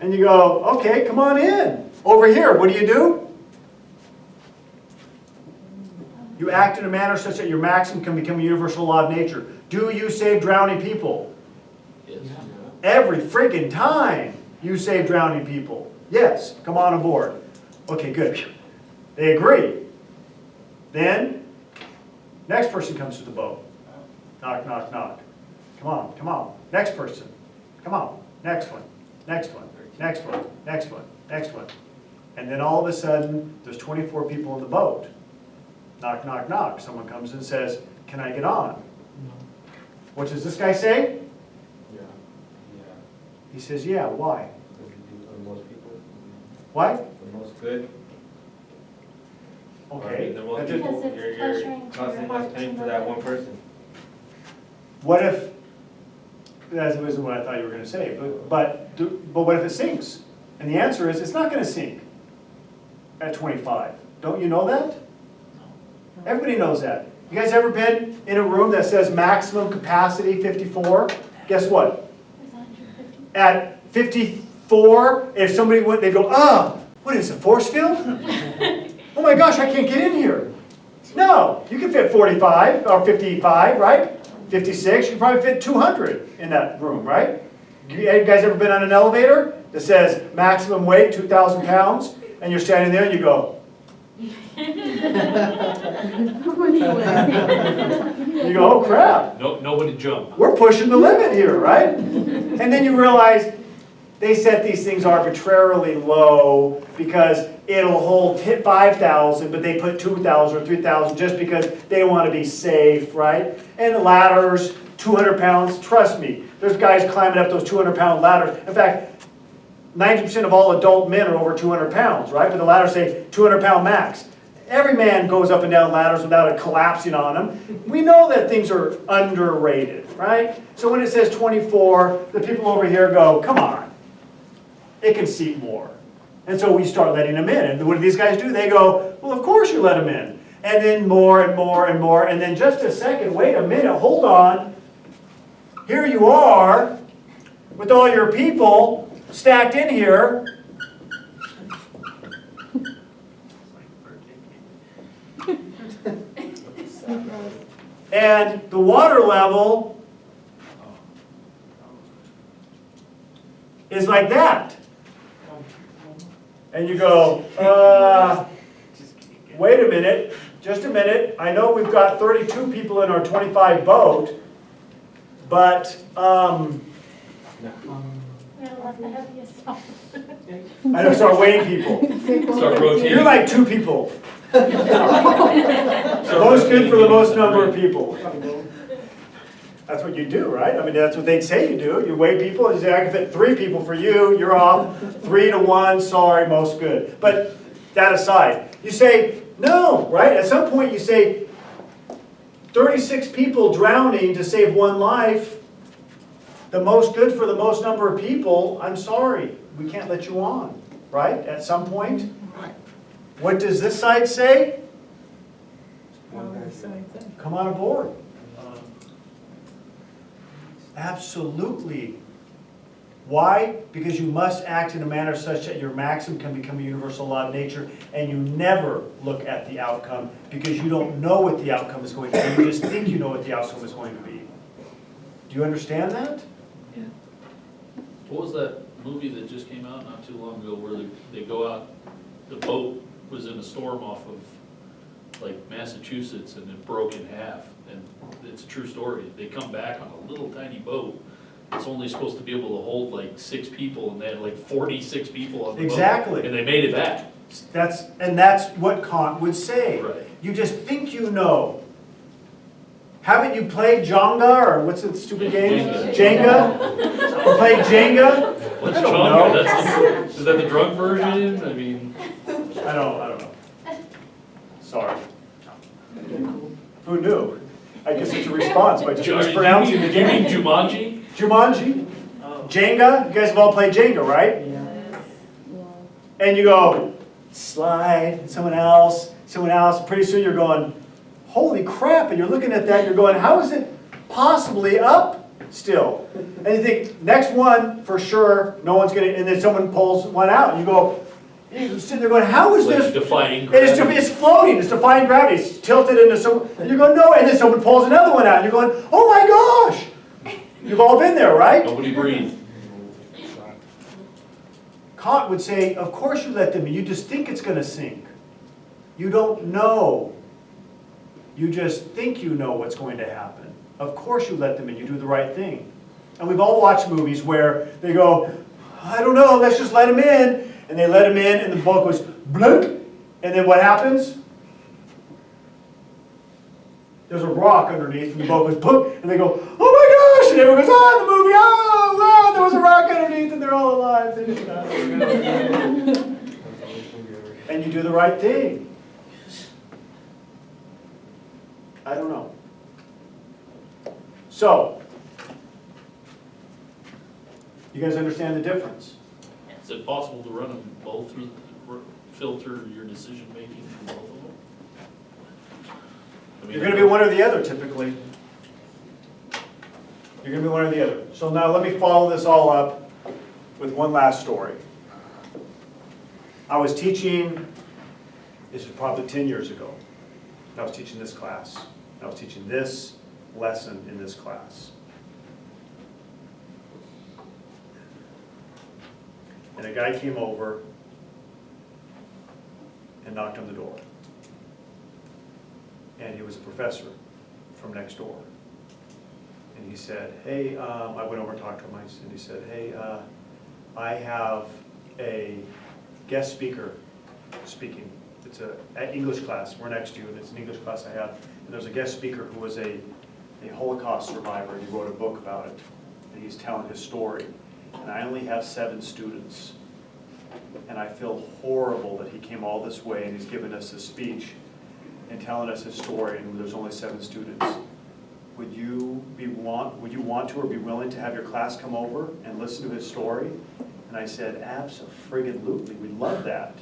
And you go, okay, come on in. Over here, what do? You act in a manner such that your maxim can become a universal law of nature. Do you save drowning people? Yes. Every friggin' time you save drowning people. Yes, come on aboard. Okay, good. They agree. Then, next person comes to the boat. Knock, knock, knock. Come on, come on. Next person. Come on. Next one. Next one. Next one. Next one. Next one. And then all of a sudden, there's 24 people in the boat. Knock, knock, knock. Someone comes and says, can I get on? What does this guy say? Yeah. He says, yeah, why? Because you do for most people. Why? The most good. Okay. The most That just- Because it's you're pleasuring to your costing heart less to pain for know that that. one person. What if, that wasn't what I thought you were going to say, but what if it sinks? And the answer is, it's not going to sink at 25. Don't you know that? Everybody knows that. You guys ever been in a room that says maximum capacity 54? Guess what? It's 150. At 54, if somebody went, they'd go, what is it, force field? Oh my gosh, I can't get in here. No, you can fit 45 or 55, right? 56, you can probably fit 200 in that room, right? You guys ever been on an elevator that says maximum weight, 2,000 pounds, and you're standing there and you go, you go, oh crap, No, nobody jump. we're pushing the limit here, right? And then you realize they set these things arbitrarily low because it'll hold 5,000, but they put 2,000 or 3,000 just because they want to be safe, right? And the ladders, 200 pounds, trust me, there's guys climbing up those 200-pound ladders. In fact, 90% of all adult men are over 200 pounds, right? But the ladders say 200-pound max. Every man goes up and down ladders without it collapsing on them. We know that things are underrated, right? So when it says 24, the people over here go, come on, it can seat more. And so we start letting them in. And what do these guys do? They go, well, of course you let them in. And then more and more and more. And then just a second, wait a minute, hold on. Here you are with all your people stacked in here. And the water level is like that. And you go, wait a minute, just a minute. I know we've got 32 people in our 25 boat, but We gotta let the heaviest off. I don't start weighing people. Start rotating. You're like 2 people. Most good for the most number of people. That's what you do, right? I mean, that's what they'd say you do. You weigh people and you say, I can fit 3 people for you, you're off. 3 to 1, sorry, most good. But that aside, you say, no, right? At some point you say, 36 people drowning to save one life, the most good for the most number of people, I'm sorry, we can't let you on, right? At some point? Right. What does this side say? Same thing. Come on aboard. Um, Absolutely. Why? Because you must act in a manner such that your maxim can become a universal law of nature, and you never look at the outcome because you don't know what the outcome is going to be. You just think you know what the outcome is going to be. Do you understand that? What was that movie that just came out not too long ago where they go out, the boat was in a storm off of like Massachusetts and it broke in half, and it's a true story. They come back on a little tiny boat. It's only supposed to be able to hold like 6 people, and they had like 46 people on the boat. Exactly. And they made it back. That's what Kant would say. Right. You just think you know. Haven't you played Jenga, or what's the stupid game? Jenga? You played Jenga? What's I don't Jenga? know. Is that the drug version? I mean, I don't know. Sorry. Who knew? I guess it's a response by just mispronouncing the you game. mean Jumanji? Jumanji? oh, Jenga? You guys have all played Jenga, right? And you go, slide, someone else, pretty soon you're going, holy crap, and you're looking at that, you're going, how is it possibly up still? And you think, next one, for sure, no one's gonna, and then someone pulls one out, and you go, you're sitting there going, how is Like this? defying It's gravity. floating, it's defying gravity, it's tilted into some, and you're going, no, and then someone pulls another one out, and you're going, oh my gosh! You've all been there, right? Nobody breathed. Kant would say, of course you let them in, you just think it's gonna sink. You don't know. You just think you know what's going to happen. Of course you let them in, you do the right thing. And we've all watched movies where they go, I don't know, let's just let him in. And they let him in and the boat goes blunk. And then what happens? There's a rock underneath and the boat goes boom. And they go, oh my gosh. And everyone goes, oh, the movie, oh, wow, there was a rock underneath and they're all alive. They didn't die. And you do the right thing. I don't know. So, you guys understand the difference? Is it possible to run them both through, filter your decision making through both of them? I mean, You're going to be one or the other typically. You're going to be one or the other. So now let me follow this all up with one last story. I was teaching, this was probably 10 years ago. I was teaching this class. I was teaching this lesson in this class. And a guy came over and knocked on the door. And he was a professor from next door. And he said, hey, I went over and talked to him, and he said, hey, I have a guest speaker speaking. It's an English class, we're next to you, and it's an English class I have. And there's a guest speaker who was a Holocaust survivor, and he wrote a book about it. And he's telling his story. And I only have 7 students. And I feel horrible that he came all this way and he's given us a speech and telling us his story, and there's only 7 students. Would you want to or be willing to have your class come over and listen to his story? And I said, abso-friggin-lutely, we'd love that.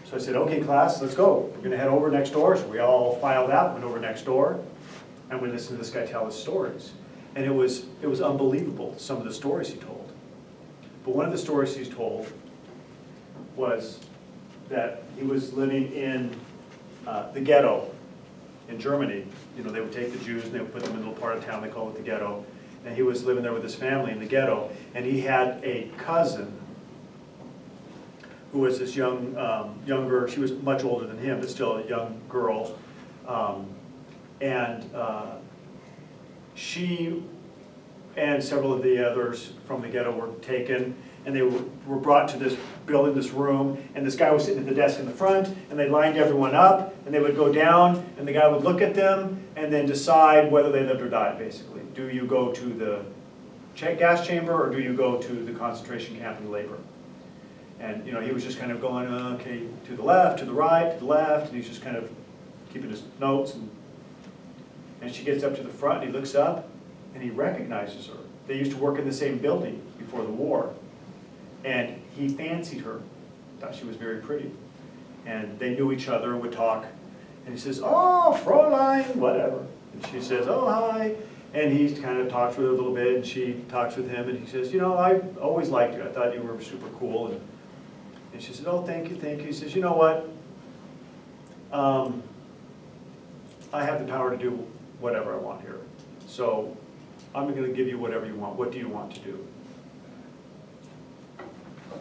So I said, okay class, let's go. We're gonna head over next door. So we all filed out, went over next door, and we listened to this guy tell his stories. And it was unbelievable, some of the stories he told. But one of the stories he's told was that he was living in the ghetto in Germany. You know, they would take the Jews and they would put them in a little part of town, they call it the ghetto. And he was living there with his family in the ghetto. And he had a cousin who was this younger, she was much older than him, but still a young girl. She and several of the others from the ghetto were taken, and they were brought to this building, this room, and this guy was sitting at the desk in the front, and they lined everyone up, and they would go down, and the guy would look at them, and then decide whether they lived or died, basically. Do you go to the gas chamber, or do you go to the concentration camp and labor? And you know, he was just kind of going, okay, to the left, to the right, to the left, and he's just kind of keeping his notes. And she gets up to the front, and he looks up, and he recognizes her. They used to work in the same building before the war. And he fancied her, thought she was very pretty. And they knew each other and would talk. And he says, "Oh, Fräulein," whatever. And she says, "Oh, hi." And he kind of talks with her a little bit, and she talks with him, and he says, "You know, I always liked you. I thought you were super cool." And she said, "Oh, thank you, thank you." He says, "You know what? I have the power to do whatever I want here. So I'm going to give you whatever you want. What do you want to do?"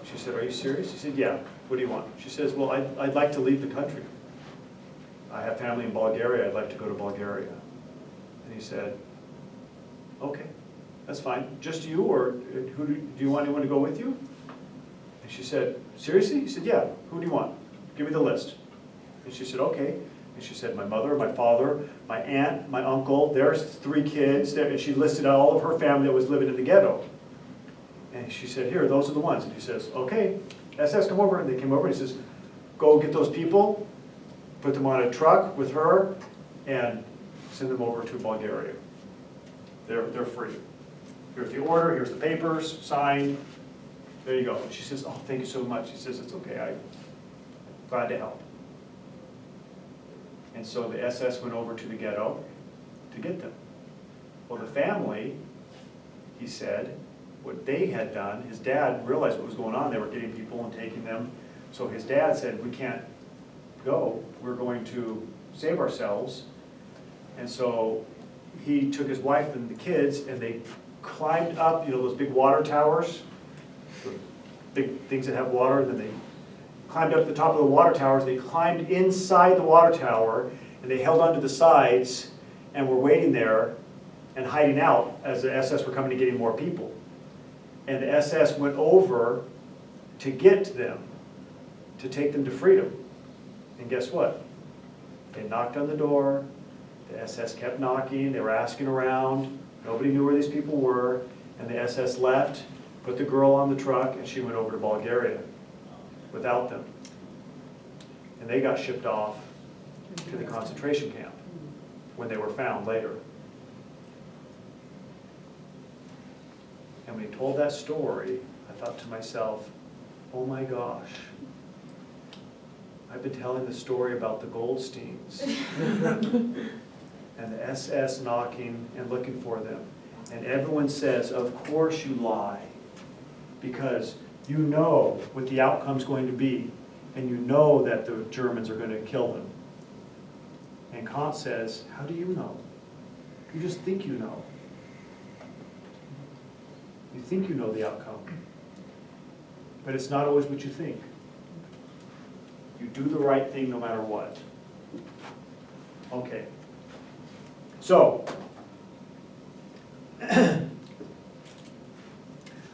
She said, "Are you serious?" He said, "Yeah. What do you want?" She says, "Well, I'd like to leave the country. I have family in Bulgaria. I'd like to go to Bulgaria." And he said, "Okay, that's fine. Just you, or do you want anyone to go with you?" And she said, "Seriously?" He said, "Yeah. Who do you want? Give me the list." And she said, "Okay." And she said, "My mother, my father, my aunt, my uncle, there's 3 kids." And she listed out all of her family that was living in the ghetto. And she said, "Here, those are the ones." And he says, "Okay, SS, come over." And they came over, and he says, "Go get those people, put them on a truck with her, and send them over to Bulgaria. They're free. Here's the order, here's the papers, signed. There you go." And she says, "Oh, thank you so much." He says, "It's okay, I'm glad to help." And so the SS went over to the ghetto to get them. Well, the family, he said, what they had done, his dad realized what was going on. They were getting people and taking them. So his dad said, "We can't go. We're going to save ourselves." And so he took his wife and the kids, and they climbed up, those big water towers, the big things that have water, and then they climbed up the top of the water towers. They climbed inside the water tower, and they held onto the sides and were waiting there and hiding out as the SS were coming to getting more people. And the SS went over to get them, to take them to freedom. And guess what? They knocked on the door. The SS kept knocking. They were asking around. Nobody knew where these people were. And the SS left, put the girl on the truck, and she went over to Bulgaria without them. And they got shipped off to the concentration camp when they were found later. And when he told that story, I thought to myself, oh my gosh, I've been telling the story about the Goldsteins and the SS knocking and looking for them. And everyone says, of course you lie, because you know what the outcome's going to be, and you know that the Germans are going to kill them. And Kant says, how do you know? You just think you know. You think you know the outcome. But it's not always what you think. You do the right thing no matter what. Okay. So,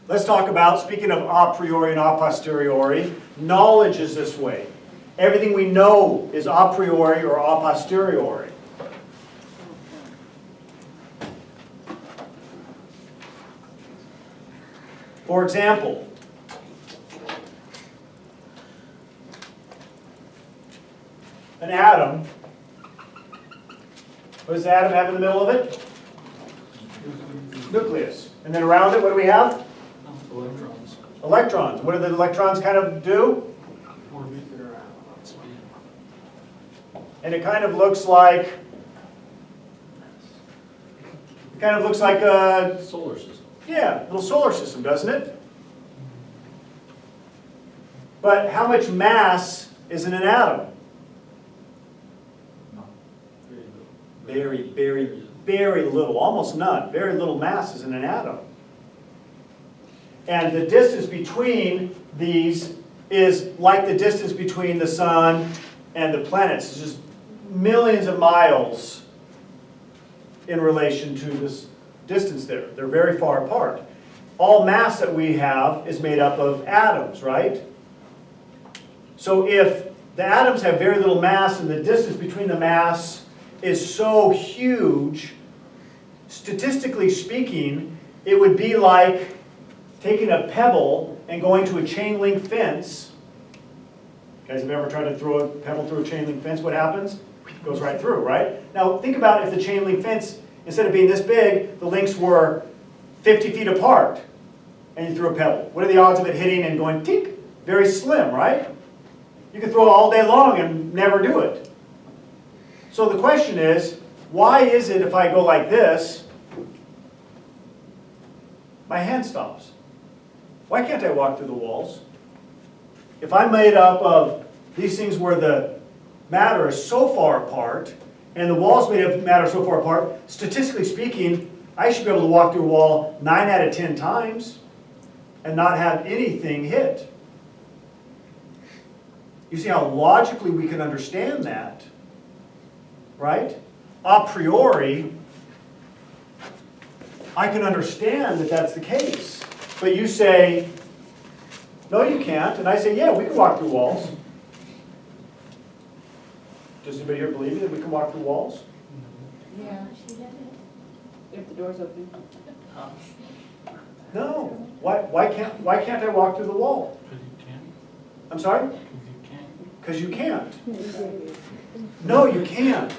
let's talk about, speaking of a priori and a posteriori, knowledge is this way. Everything we know is a priori or a posteriori. For example, an atom, what does the atom have in the middle of it? Nucleus. And then around it, what do we have? Electrons. Electrons. What do the electrons kind of do? And it kind of looks like, a, Solar system. yeah, little solar system, doesn't it? But how much mass is in an atom? Very, very, very little, almost none. Very little mass is in an atom. And the distance between these is like the distance between the sun and the planets. It's just millions of miles in relation to this distance there. They're very far apart. All mass that we have is made up of atoms, right? So if the atoms have very little mass and the distance between the mass is so huge, statistically speaking, it would be like taking a pebble and going to a chain link fence. You guys have ever tried to throw a pebble through a chain link fence? What happens? goes right through, right? Now think about if the chain link fence, instead of being this big, the links were 50 feet apart, and you threw a pebble. What are the odds of it hitting and going tink? Very slim, right? You can throw it all day long and never do it. So the question is, why is it if I go like this, my hand stops? Why can't I walk through the walls? If I'm made up of these things where the matter is so far apart, and the walls made of matter so far apart, statistically speaking, I should be able to walk through a wall 9 out of 10 times and not have anything hit. You see how logically we can understand that, right? A priori, I can understand that that's the case. But you say, no, you can't. And I say, yeah, we can walk through walls. Does anybody here believe that we can walk through walls? Yeah, she did it. If the door's open. No. Why can't I walk through the wall? Because you can. I'm sorry? Because you can. Because you can't. No, you can't.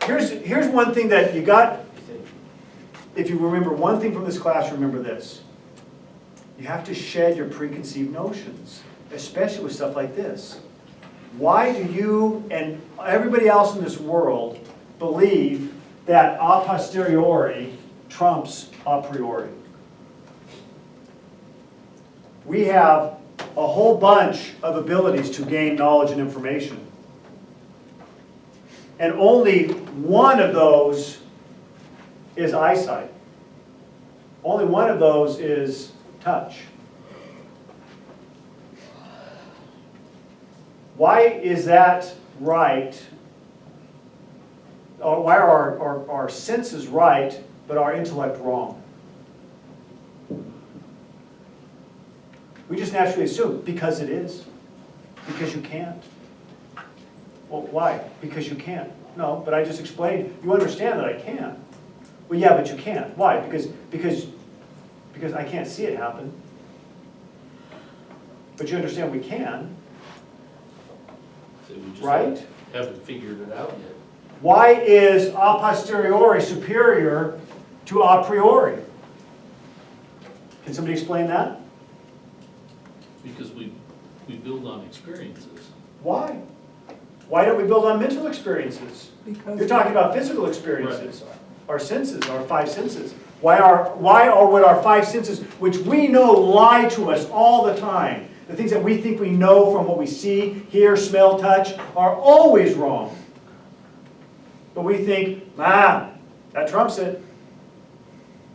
Here's one thing that you got. If you remember one thing from this class, remember this. You have to shed your preconceived notions, especially with stuff like this. Why do you and everybody else in this world believe that a posteriori trumps a priori? We have a whole bunch of abilities to gain knowledge and information. And only one of those is eyesight. Only one of those is touch. Why is that right? Or why are our senses right, but our intellect wrong? We just naturally assume, because it is. Because you can't. Well, why? Because you can't. No, but I just explained, you understand that I can. Well, yeah, but you can't. Why? Because I can't see it happen. But you understand we can, So we just right? haven't figured it out yet. Why is a posteriori superior to a priori? Can somebody explain that? Because we build on experiences. Why? Why don't we build on mental experiences? Because You're talking about physical experiences, our senses, our five senses. Why are what our five senses, which we know lie to us all the time, the things that we think we know from what we see, hear, smell, touch, are always wrong. But we think, that trumps it.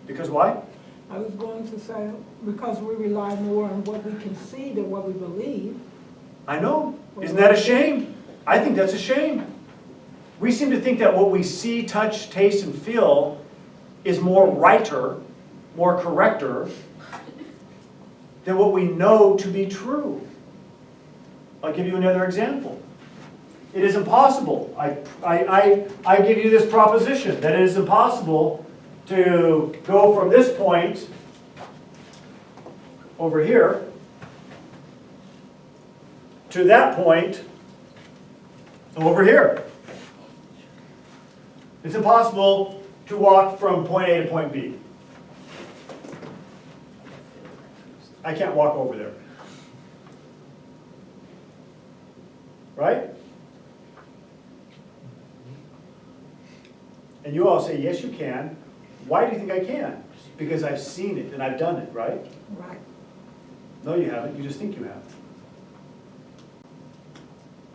Because why? I was going to say, because we rely more on what we can see than what we believe. I know. Isn't that a shame? I think that's a shame. We seem to think that what we see, touch, taste, and feel is more righter, more correcter than what we know to be true. I'll give you another example. It is impossible. I give you this proposition that it is impossible to go from this point over here to that point over here. It's impossible to walk from point A to point B. I can't walk over there. Right? And you all say, yes, you can. Why do you think I can? Because I've seen it and I've done it, right? Right. No, you haven't. You just think you have.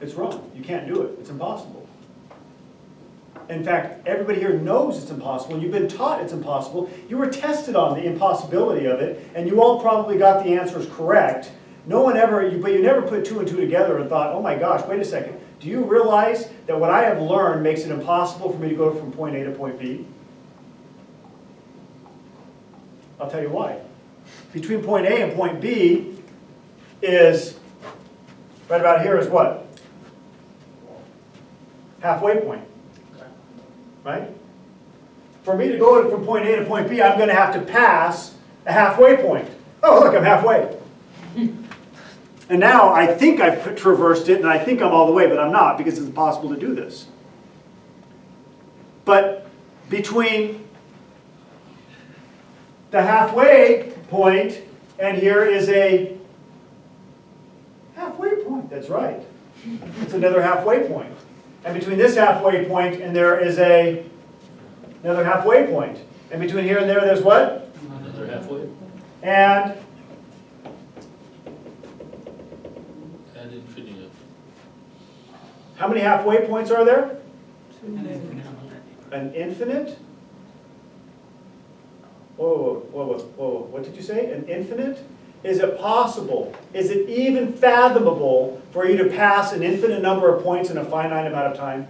It's wrong. You can't do it. It's impossible. In fact, everybody here knows it's impossible. You've been taught it's impossible. You were tested on the impossibility of it, and you all probably got the answers correct. No one ever, but you never put two and two together and thought, oh my gosh, wait a second. Do you realize that what I have learned makes it impossible for me to go from point A to point B? I'll tell you why. Between point A and point B is, right about here is what? Halfway point. Right? For me to go from point A to point B, I'm going to have to pass a halfway point. Oh, look, I'm halfway. And now I think I've traversed it and I think I'm all the way, but I'm not because it's impossible to do this. But between the halfway point and here is a halfway point, that's right. It's another halfway point. And between this halfway point and there is another halfway point. And between here and there, there's what? Another halfway. And Ad infinitum. how many halfway points are there? An infinite? Whoa, whoa, whoa, whoa, what did you say? An infinite? Is it possible? Is it even fathomable for you to pass an infinite number of points in a finite amount of time?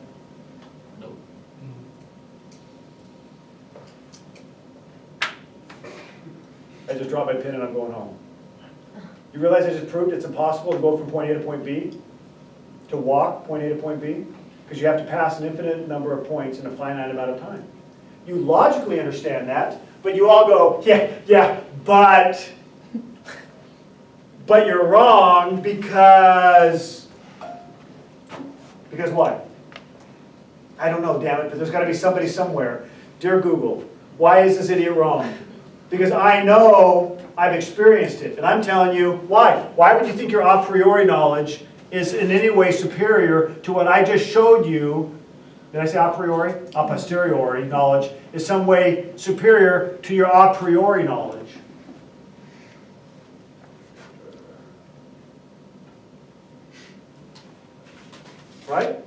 Nope. I just dropped my pen and I'm going home. You realize I just proved it's impossible to go from point A to point B? To walk point A to point B? Because you have to pass an infinite number of points in a finite amount of time. You logically understand that, but you all go, yeah, but you're wrong because what? I don't know, damn it, but there's got to be somebody somewhere. Dear Google, why is this idiot wrong? Because I know I've experienced it, and I'm telling you why. Why would you think your a priori knowledge is in any way superior to what I just showed you? Did I say a priori? A posteriori knowledge is some way superior to your a priori knowledge. Right?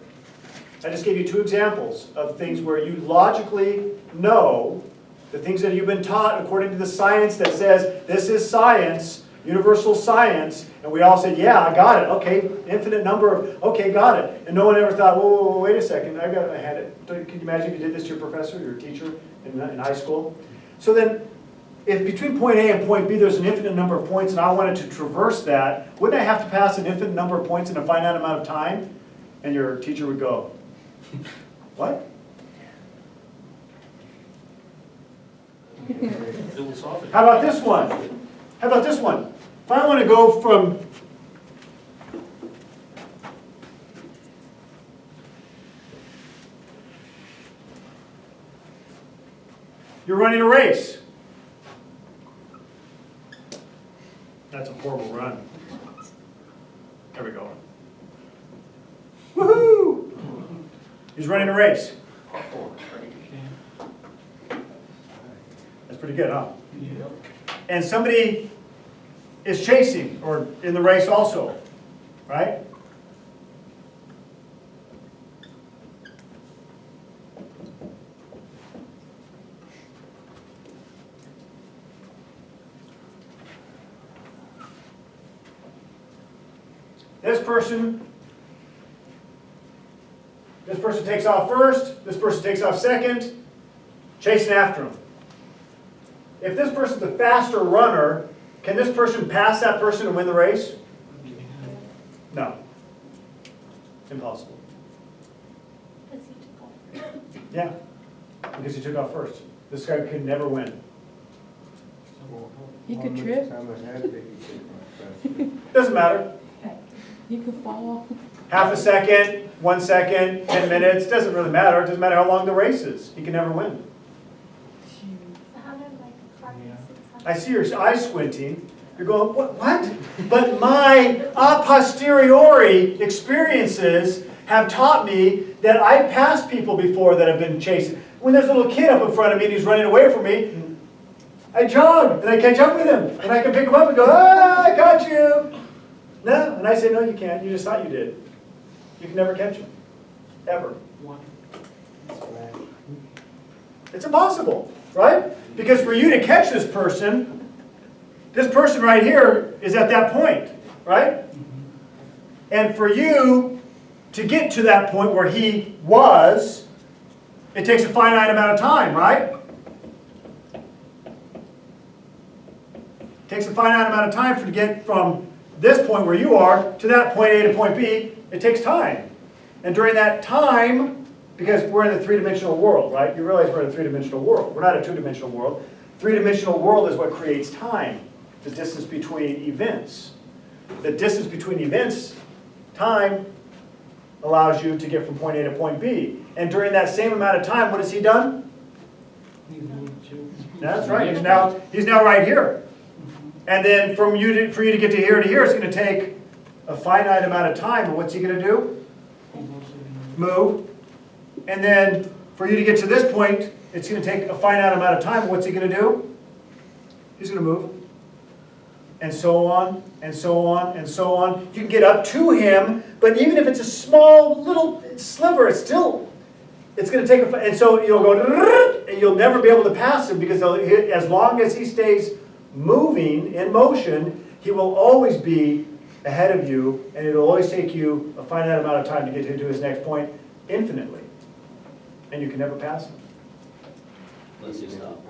I just gave you two examples of things where you logically know the things that you've been taught according to the science that says this is science, universal science, and we all said, yeah, I got it, okay, infinite number of, okay, got it. And no one ever thought, whoa, wait a second, I had it. Can you imagine if you did this to your professor, your teacher in high school? So then, if between point A and point B there's an infinite number of points and I wanted to traverse that, wouldn't I have to pass an infinite number of points in a finite amount of time? And your teacher would go, what? Philosophical. How about this one? How about this one? If I want to go from you're running a race. That's a horrible run. There we go. Woohoo! He's running a race. That's pretty good, huh? And somebody is chasing, or in the race also, right? This person takes off first, this person takes off second, chasing after him. If this person's a faster runner, can this person pass that person and win the race? No. Impossible. Yeah, because he took off first. This guy could never win. He could trip. Doesn't matter. He could fall. Half a second, 1 second, 10 minutes, doesn't really matter. It doesn't matter how long the race is. He can never win. I see your eyes squinting. You're going, what? But my a posteriori experiences have taught me that I've passed people before that have been chasing. When there's a little kid up in front of me and he's running away from me, I jog and I catch up with him. And I can pick him up and go, ah, I got you. No, and I say, no, you can't. You just thought you did. You can never catch him. Ever. It's impossible, right? Because for you to catch this person right here is at that point, right? And for you to get to that point where he was, it takes a finite amount of time, right? It takes a finite amount of time to get from this point where you are to that point A to point B. It takes time. And during that time, because we're in a three-dimensional world, right? You realize we're in a three-dimensional world. We're not a two-dimensional world. Three-dimensional world is what creates time, the distance between events. The distance between events, time, allows you to get from point A to point B. And during that same amount of time, what has he done? That's right, he's now right here. And then for you to get to here, it's going to take a finite amount of time. And what's he going to do? Move. And then for you to get to this point, it's going to take a finite amount of time. What's he going to do? He's going to move. And so on, and so on, and so on. You can get up to him, but even if it's a small little sliver, it's going to take and so you'll go, and you'll never be able to pass him, because as long as he stays moving, in motion, he will always be ahead of you, and it'll always take you a finite amount of time to get to his next point, infinitely. And you can never pass him. Unless he stops.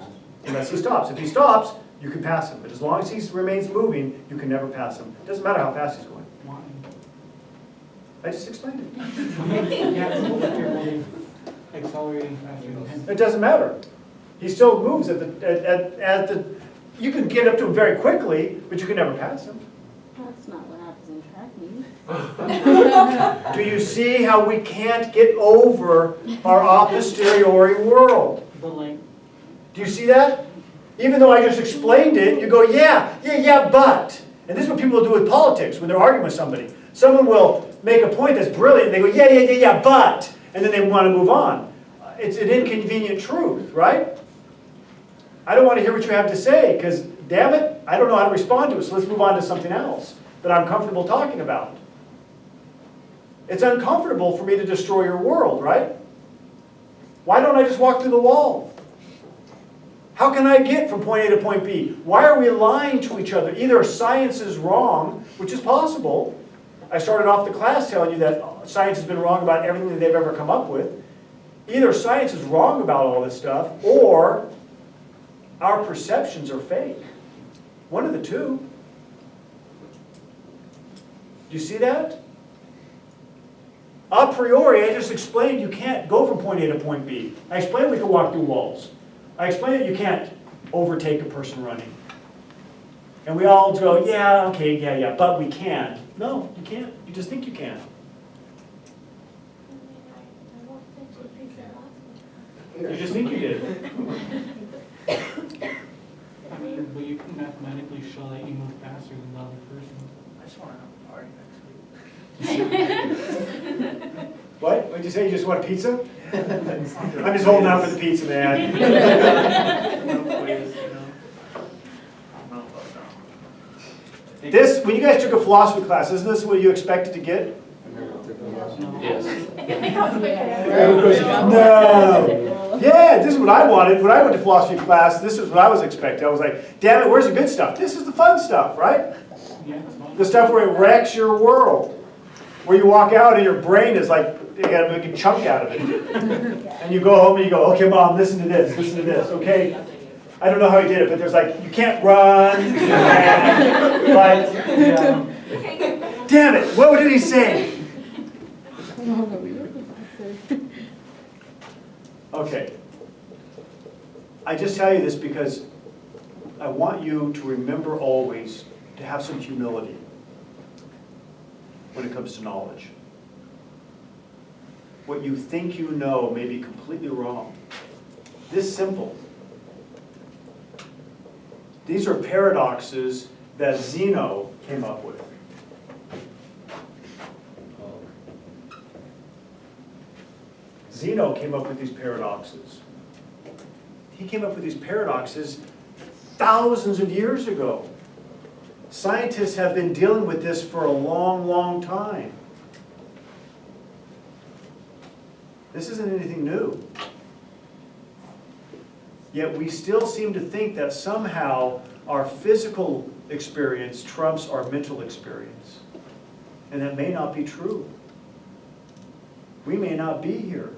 Unless he stops. If he stops, you can pass him. But as long as he remains moving, you can never pass him. It doesn't matter how fast he's going. Why? I just explained it. Yeah, it's like you're moving, accelerating faster than him. It doesn't matter. He still moves at the. You can get up to him very quickly, but you can never pass him. That's not what happens in track meets. Do you see how we can't get over our a posteriori world? The length. Do you see that? Even though I just explained it, you go, yeah, but. And this is what people will do with politics when they're arguing with somebody. Someone will make a point that's brilliant, and they go, yeah, but. And then they want to move on. It's an inconvenient truth, right? I don't want to hear what you have to say, because, damn it, I don't know how to respond to it, so let's move on to something else that I'm comfortable talking about. It's uncomfortable for me to destroy your world, right? Why don't I just walk through the wall? How can I get from point A to point B? Why are we lying to each other? Either science is wrong, which is possible. I started off the class telling you that science has been wrong about everything that they've ever come up with. Either science is wrong about all this stuff, or our perceptions are fake. One of the two. Do you see that? A priori, I just explained you can't go from point A to point B. I explained we can walk through walls. I explained that you can't overtake a person running. And we all go, yeah, okay, yeah, but we can. No, you can't. You just think you can. You just think you did. I mean, but you can mathematically show that you move faster than the other person. I just want to have a party next week. What? What'd you say? You just want a pizza? I'm just holding out for the pizza, man. No, please, you know. I don't know about that. This, when you guys took a philosophy class, isn't this what you expected to get? Yes. No. Yeah, this is what I wanted. When I went to philosophy class, this is what I was expecting. I was like, damn it, where's the good stuff? This is the fun stuff, right? Yeah, it's fine. The stuff where it wrecks your world. Where you walk out and your brain is like, you got a big chunk out of it. And you go home and you go, okay, Mom, listen to this, okay? I don't know how he did it, but there's like, you can't run. And, like, damn it, what did he say? Okay. I just tell you this because I want you to remember always to have some humility when it comes to knowledge. What you think you know may be completely wrong. This simple. These are paradoxes that Zeno came up with. Zeno came up with these paradoxes. He came up with these paradoxes thousands of years ago. Scientists have been dealing with this for a long, long time. This isn't anything new. Yet we still seem to think that somehow our physical experience trumps our mental experience. And that may not be true. We may not be here.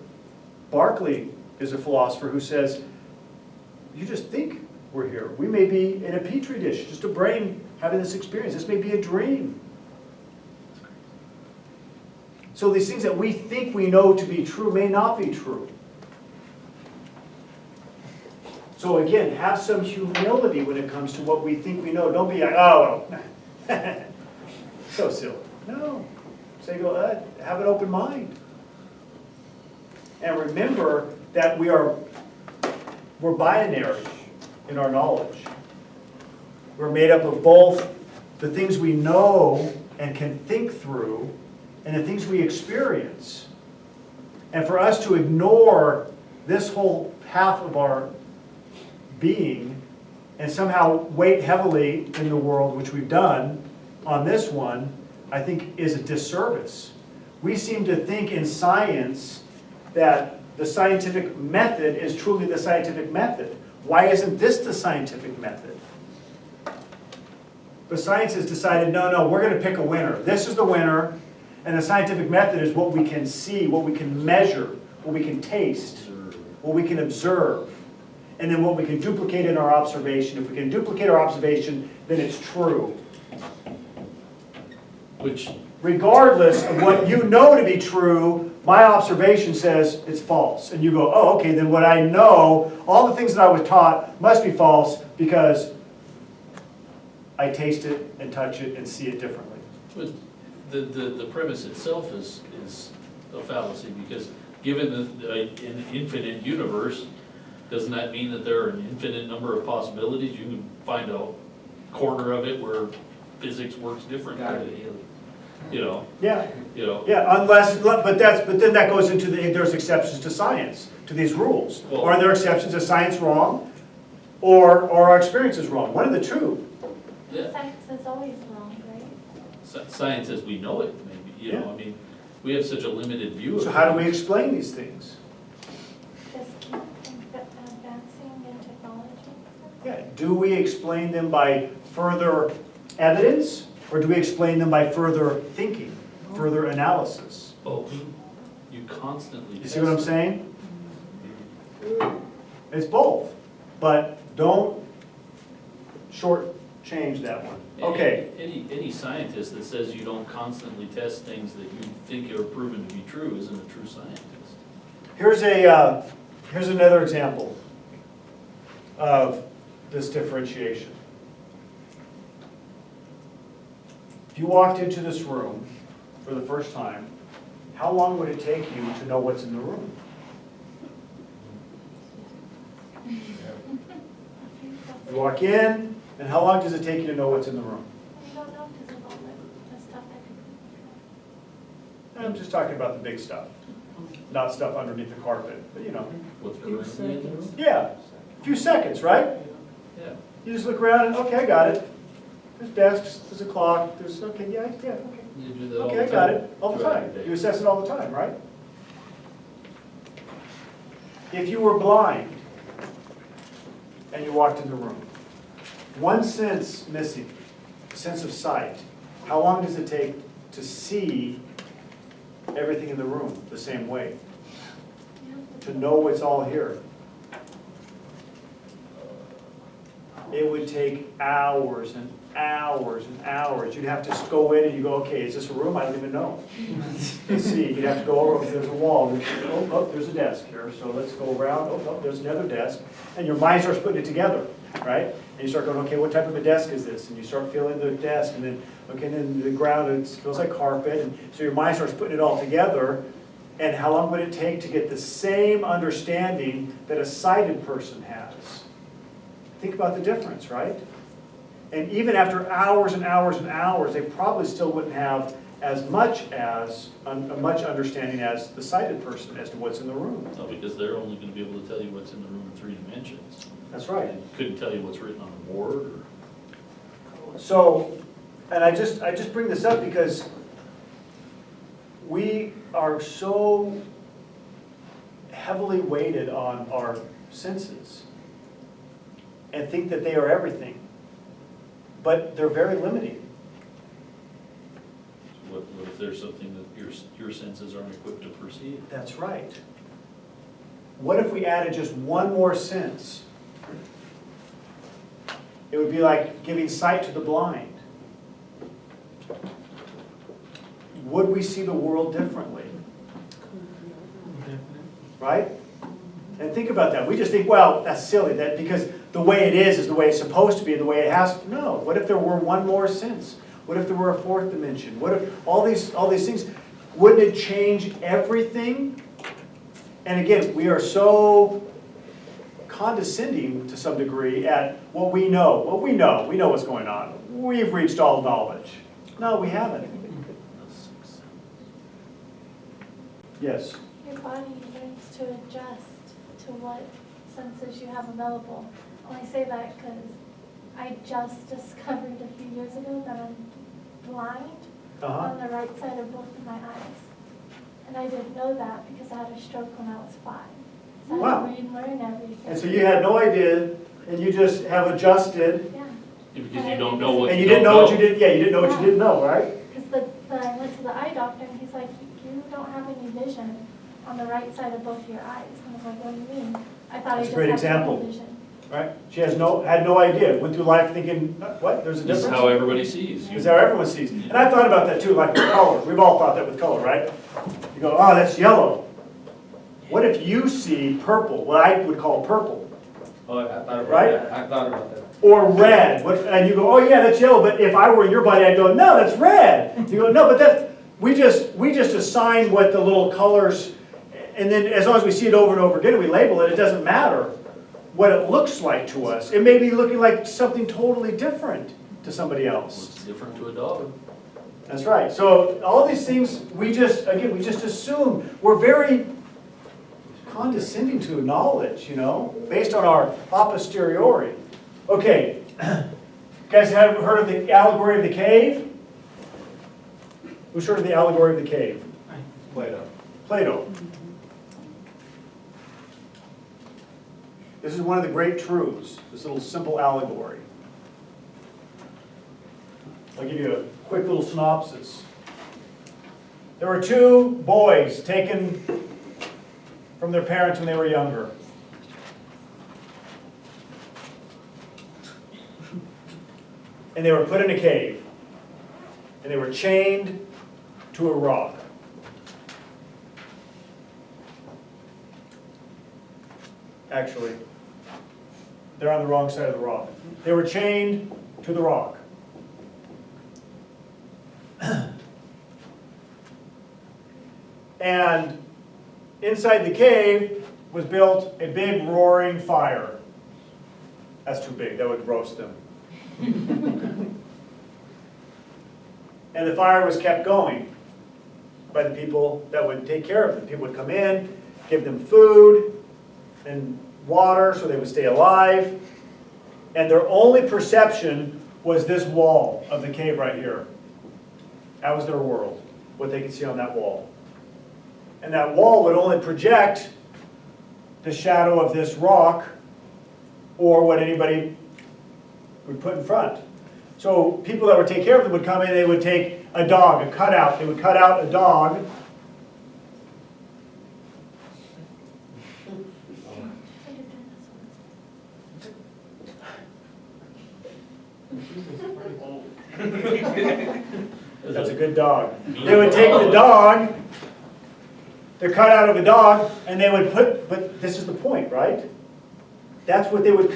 Berkeley is a philosopher who says, you just think we're here. We may be in a petri dish, just a brain having this experience. This may be a dream. So these things that we think we know to be true may not be true. So again, have some humility when it comes to what we think we know. Don't be like, oh, so silly. No. Say, have an open mind. And remember that we're binary in our knowledge. We're made up of both the things we know and can think through and the things we experience. And for us to ignore this whole half of our being and somehow weight heavily in the world, which we've done on this one, I think is a disservice. We seem to think in science that the scientific method is truly the scientific method. Why isn't this the scientific method? But science has decided, no, we're going to pick a winner. This is the winner, and the scientific method is what we can see, what we can measure, what we can taste, what we can observe, and then what we can duplicate in our observation. If we can duplicate our observation, then it's true. Which, Regardless of what you know to be true, my observation says it's false. And you go, oh, okay, then what I know, all the things that I was taught must be false because I taste it and touch it and see it differently. but the premise itself is a fallacy, because given an infinite universe, doesn't that mean that there are an infinite number of possibilities? You can find a corner of it where physics works differently. You know, Yeah, yeah, unless, but then that goes into there's exceptions to science, to these rules. Well- Are there exceptions? Is science wrong? Or our experience is wrong? One of the two. yeah. Science is always wrong, right? Science as we know it, maybe, you know, I mean, we have such a limited view of it. So how do we explain these things? Just keep advancing in technology. Yeah, do we explain them by further evidence? Or do we explain them by further thinking, further analysis? Both. You constantly. You see what I'm saying? It's both, but don't shortchange that one. Okay, Any scientist that says you don't constantly test things that you think are proven to be true isn't a true scientist. here's another example of this differentiation. If you walked into this room for the first time, how long would it take you to know what's in the room? You walk in, and how long does it take you to know what's in the room? You don't know because of all the stuff that I'm just talking about the big stuff, not stuff underneath the carpet, but you know. What's currently in the room? Yeah, a few seconds, right? Yeah. You just look around and, okay, I got it. There's desks, there's a clock, there's, okay, yeah, okay. You do that all Okay, the I got time. it, all the Throughout time. your day. You assess it all the time, right? If you were blind and you walked in the room, one sense missing, sense of sight, how long does it take to see everything in the room the same way? To know what's all here? It would take hours and hours and hours. You'd have to go in and you go, okay, is this a room? I don't even know. Let's see, you'd have to go over, there's a wall, oh, there's a desk here, so let's go around, oh, there's another desk. And your mind starts putting it together, right? And you start going, okay, what type of a desk is this? And you start feeling the desk, and then, okay, then the ground, it feels like carpet, and so your mind starts putting it all together. And how long would it take to get the same understanding that a sighted person has? Think about the difference, right? And even after hours and hours and hours, they probably still wouldn't have as much understanding as the sighted person as to what's in the room. No, because they're only gonna be able to tell you what's in the room in 3 dimensions. That's right. They couldn't tell you what's written on the board or. So, and I just bring this up because we are so heavily weighted on our senses and think that they are everything, but they're very limiting. What if there's something that your senses aren't equipped to perceive? That's right. What if we added just one more sense? It would be like giving sight to the blind. Would we see the world differently? Right? And think about that. We just think, well, that's silly, that because the way it is the way it's supposed to be, the way it has to. No. What if there were one more sense? What if there were a fourth dimension? What if all these things, wouldn't it change everything? And again, we are so condescending to some degree at what we know. Well, we know what's going on. We've reached all knowledge. No, we haven't. Yes? Your body learns to adjust to what senses you have available. I say that because I just discovered a few years ago that I'm blind on the right side of both of my eyes. And I didn't know that because I had a stroke when I was 5. So I had to relearn everything. And so you had no idea, and you just have adjusted. Yeah. Because you don't know what And you you didn't don't know what you did, yeah, you didn't know what you didn't know, right? Because I went to the eye doctor and he's like, you don't have any vision on the right side of both of your eyes. And I'm like, what do you mean? I thought That's I a great just had example. tunnel vision. Right? She had no idea, went through life thinking, what, there's a This difference? is how everybody sees. Is how everyone sees. And I thought about that too, like with color. We've all thought that with color, right? You go, oh, that's yellow. What if you see purple, what I would call purple, Oh, I thought about Right? that. I thought about that. or red? And you go, oh yeah, that's yellow, but if I were in your body, I'd go, no, that's red. You go, no, but that's, we just assign what the little colors, and then as long as we see it over and over again and we label it, it doesn't matter what it looks like to us. It may be looking like something totally different to somebody else. It's different to a dog. That's right. So all these things, we just assume. We're very condescending to knowledge, based on our a posteriori. Okay, guys have heard of the allegory of the cave? Who's heard of the allegory of the cave? Plato. This is one of the great truths, this little simple allegory. I'll give you a quick little synopsis. There were 2 boys taken from their parents when they were younger. And they were put in a cave. And they were chained to a rock. Actually, they're on the wrong side of the rock. They were chained to the rock. And inside the cave was built a big roaring fire. That's too big, that would roast them. And the fire was kept going by the people that would take care of them. People would come in, give them food and water so they would stay alive. And their only perception was this wall of the cave right here. That was their world, what they could see on that wall. And that wall would only project the shadow of this rock or what anybody would put in front. So people that would take care of them would come in, they would take a dog, a cutout. They would cut out a dog. That's a good dog. They would take the dog, the cutout of a dog, and they would put, but this is the point, right? That's what they would,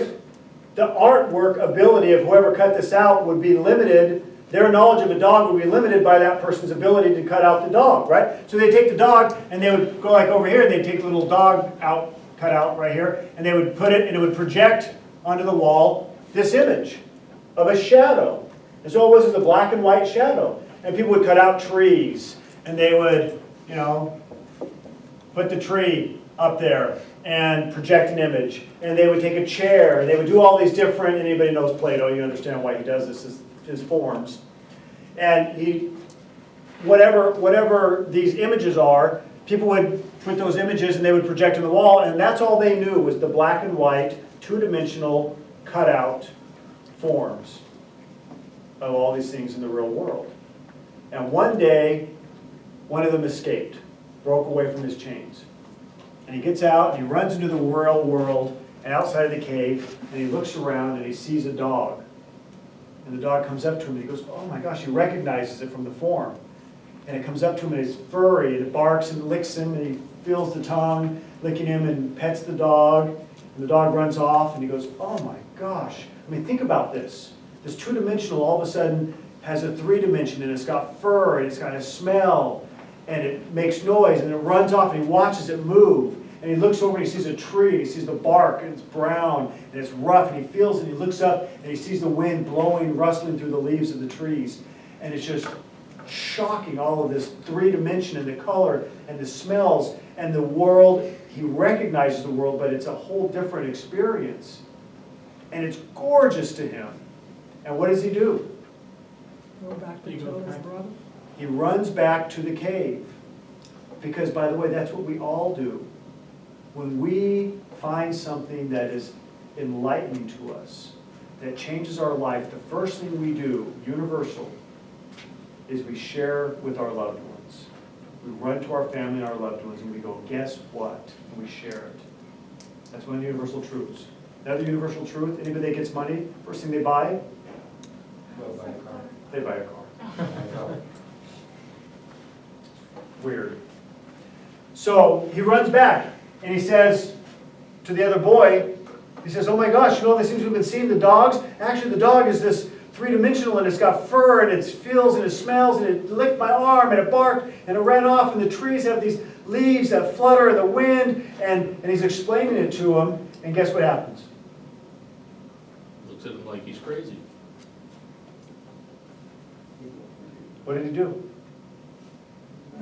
the artwork ability of whoever cut this out would be limited. Their knowledge of a dog would be limited by that person's ability to cut out the dog, right? So they take the dog and they would go like over here, and they'd take the little dog out, cut out right here, and they would put it, and it would project onto the wall this image of a shadow. And so it was a black and white shadow. And people would cut out trees, and they would, put the tree up there and project an image. And they would take a chair, and they would do all these different, anybody knows Plato, you understand why he does this, his forms. And he, whatever these images are, people would put those images and they would project on the wall, and that's all they knew was the black and white, two-dimensional, cutout forms of all these things in the real world. And one day, one of them escaped, broke away from his chains. And he gets out and he runs into the real world and outside of the cave, and he looks around and he sees a dog. And the dog comes up to him and he goes, oh my gosh, he recognizes it from the form. And it comes up to him and it's furry, and it barks and licks him, and he feels the tongue licking him and pets the dog. And the dog runs off and he goes, oh my gosh. I mean, think about this. This two-dimensional all of a sudden has a 3 dimension, and it's got fur, and it's got a smell, and it makes noise, and it runs off, and he watches it move. And he looks over and he sees a tree, and he sees the bark, and it's brown, and it's rough, and he feels it, and he looks up, and he sees the wind blowing, rustling through the leaves of the trees. And it's just shocking, all of this 3 dimension, and the color, and the smells, and the world. He recognizes the world, but it's a whole different experience. And it's gorgeous to him. And what does he do? Go back to tell his brother. He runs back to the cave. Because, by the way, that's what we all do. When we find something that is enlightening to us, that changes our life, the first thing we do, universal, is we share with our loved ones. We run to our family and our loved ones and we go, guess what? And we share it. That's one of the universal truths. Another universal truth, anybody that gets money, first thing they buy? Well, by a car. They buy a car. Weird. So he runs back and he says to the other boy, he says, oh my gosh, you know all these things we've been seeing, the dogs? Actually, the dog is this 3-dimensional, and it's got fur, and it feels, and it smells, and it licked my arm, and it barked, and it ran off, and the trees have these leaves that flutter in the wind, and he's explaining it to him, and guess what happens? Looks at him like he's crazy. What did he do?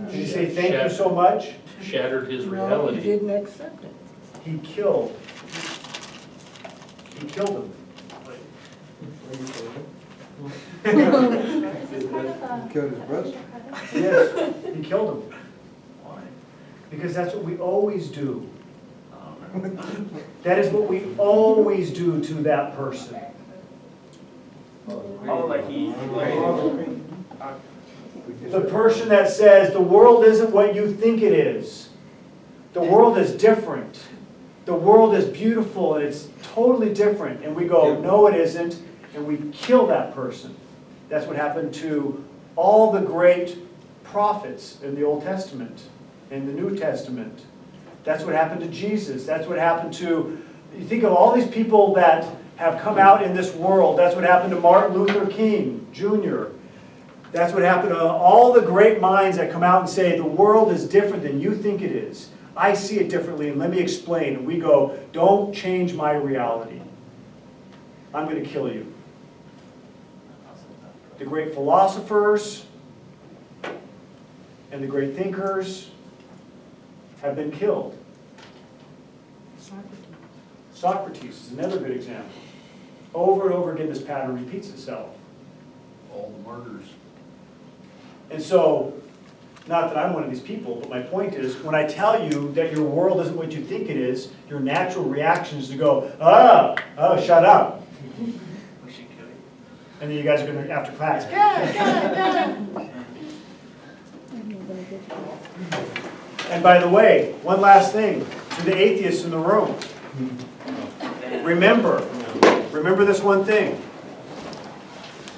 Did he say thank you so much? Shattered his No, reality. he didn't accept it. He killed him. Is this part of the? Killed his brother? Yes, he killed him. Why? Because that's what we always do. That is what we always do to that person. Oh, like he, The person that says the world isn't what you think it is. The world is different. The world is beautiful and it's totally different. And we go, no it isn't, and we kill that person. That's what happened to all the great prophets in the Old Testament, in the New Testament. That's what happened to Jesus. That's what happened to, you think of all these people that have come out in this world. That's what happened to Martin Luther King, Jr. That's what happened to all the great minds that come out and say, the world is different than you think it is. I see it differently, and let me explain. And we go, don't change my reality. I'm going to kill you. The great philosophers and the great thinkers have been killed. Socrates is another good example. Over and over again, this pattern repeats itself. All the martyrs. And so, not that I'm one of these people, but my point is, when I tell you that your world isn't what you think it is, your natural reaction is to go, oh, shut up. And then you guys are going to, after class, And by the way, one last thing to the atheists in the room. Remember this one thing.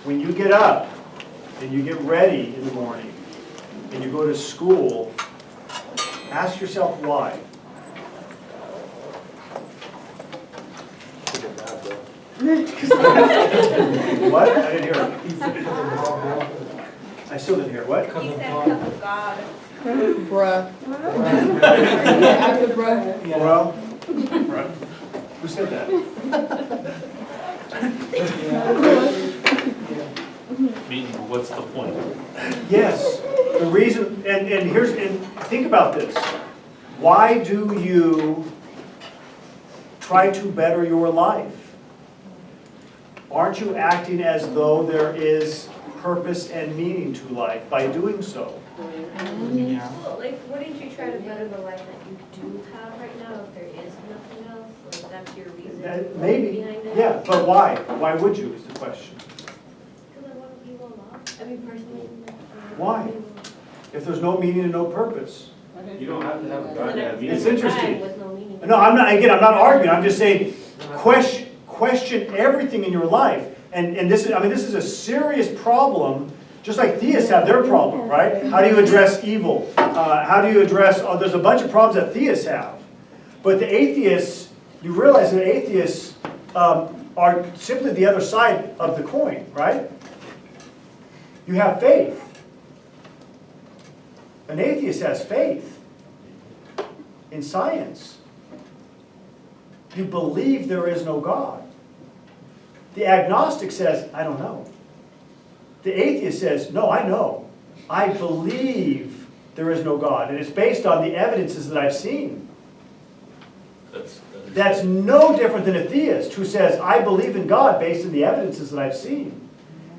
When you get up and you get ready in the morning and you go to school, ask yourself why. What? I didn't hear it. I still didn't hear it. What? He said because of God. Bruh. Well, who said that? Meaning, what's the point? Yes. The reason, and think about this. Why do you try to better your life? Aren't you acting as though there is purpose and meaning to life by doing so? Yeah. Well, like, wouldn't you try to better the life that you do have right now if there is nothing else? Like, that's your reason Maybe, behind it? yeah, but why? Why would you is the question. Because I want to be well off. I mean, personally. Why? If there's no meaning and no purpose. You don't have to have a God to have It's meaning. interesting. With no meaning. No, I'm not arguing, I'm just saying, question everything in your life. And this is a serious problem, just like theists have their problem, right? How do you address evil? How do you address, there's a bunch of problems that theists have. But the atheists, you realize that atheists are simply the other side of the coin, right? You have faith. An atheist has faith in science. You believe there is no God. The agnostic says, I don't know. The atheist says, no, I know. I believe there is no God, and it's based on the evidences that I've seen. That's no different than a theist who says, I believe in God based on the evidences that I've seen.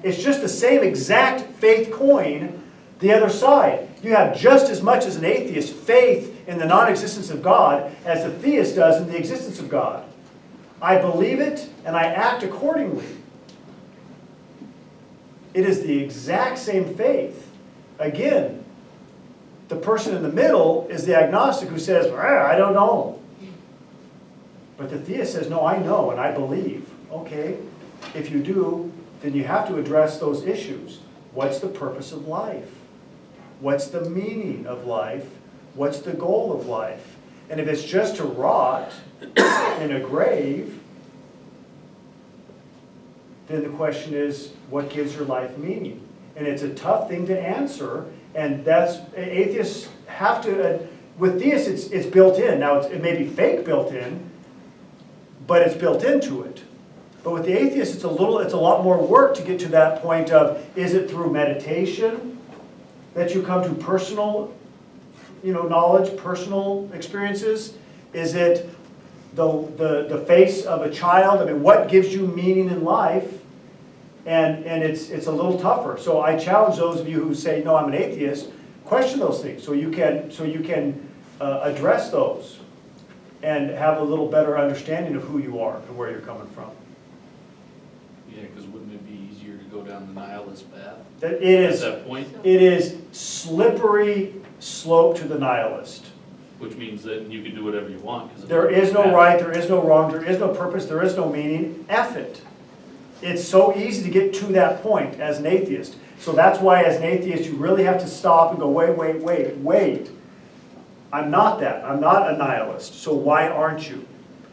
It's just the same exact faith coin, the other side. You have just as much as an atheist faith in the non-existence of God as the theist does in the existence of God. I believe it, and I act accordingly. It is the exact same faith. Again, the person in the middle is the agnostic who says, I don't know. But the theist says, no, I know and I believe. Okay, if you do, then you have to address those issues. What's the purpose of life? What's the meaning of life? What's the goal of life? And if it's just to rot in a grave, then the question is, what gives your life meaning? And it's a tough thing to answer, and that's, atheists have to, with theists it's built in. Now it may be fake built in, but it's built into it. But with the atheist it's a lot more work to get to that point of, is it through meditation that you come to personal knowledge, personal experiences? Is it the face of a child? I mean, what gives you meaning in life? And it's a little tougher. So I challenge those of you who say, no, I'm an atheist, question those things so you can address those and have a little better understanding of who you are and where you're coming from. Yeah, because wouldn't it be easier to go down the nihilist path It is, at that point? it is slippery slope to the nihilist. Which means that you can do whatever you want. 'Cause There is no right, there is no wrong, there is no purpose, there is no meaning. F it. It's so easy to get to that point as an atheist. So that's why as an atheist you really have to stop and go, wait. I'm not that. I'm not a nihilist. So why aren't you?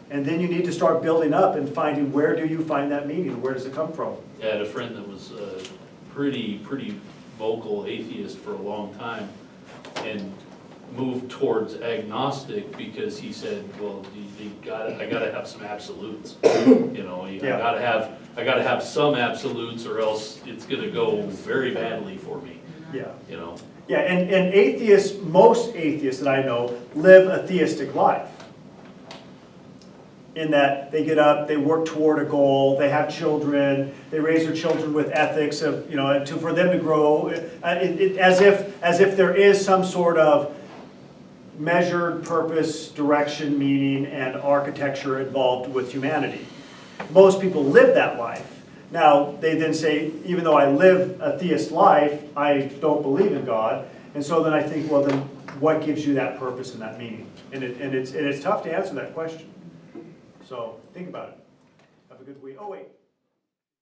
And then you need to start building up and finding, where do you find that meaning? Where does it come from? Yeah, I had a friend that was a pretty vocal atheist for a long time and moved towards agnostic because he said, well, I gotta have some absolutes. I gotta have some absolutes or else it's gonna go very badly for me. Yeah. Yeah, and atheists, most atheists that I know, live a theistic life. In that they get up, they work toward a goal, they have children, they raise their children with ethics of, for them to grow, as if there is some sort of measured purpose, direction, meaning, and architecture involved with humanity. Most people live that life. Now, they then say, even though I live a theist life, I don't believe in God. And so then I think, well, then what gives you that purpose and that meaning? And it's tough to answer that question. So think about it. Have a good week. Oh, wait.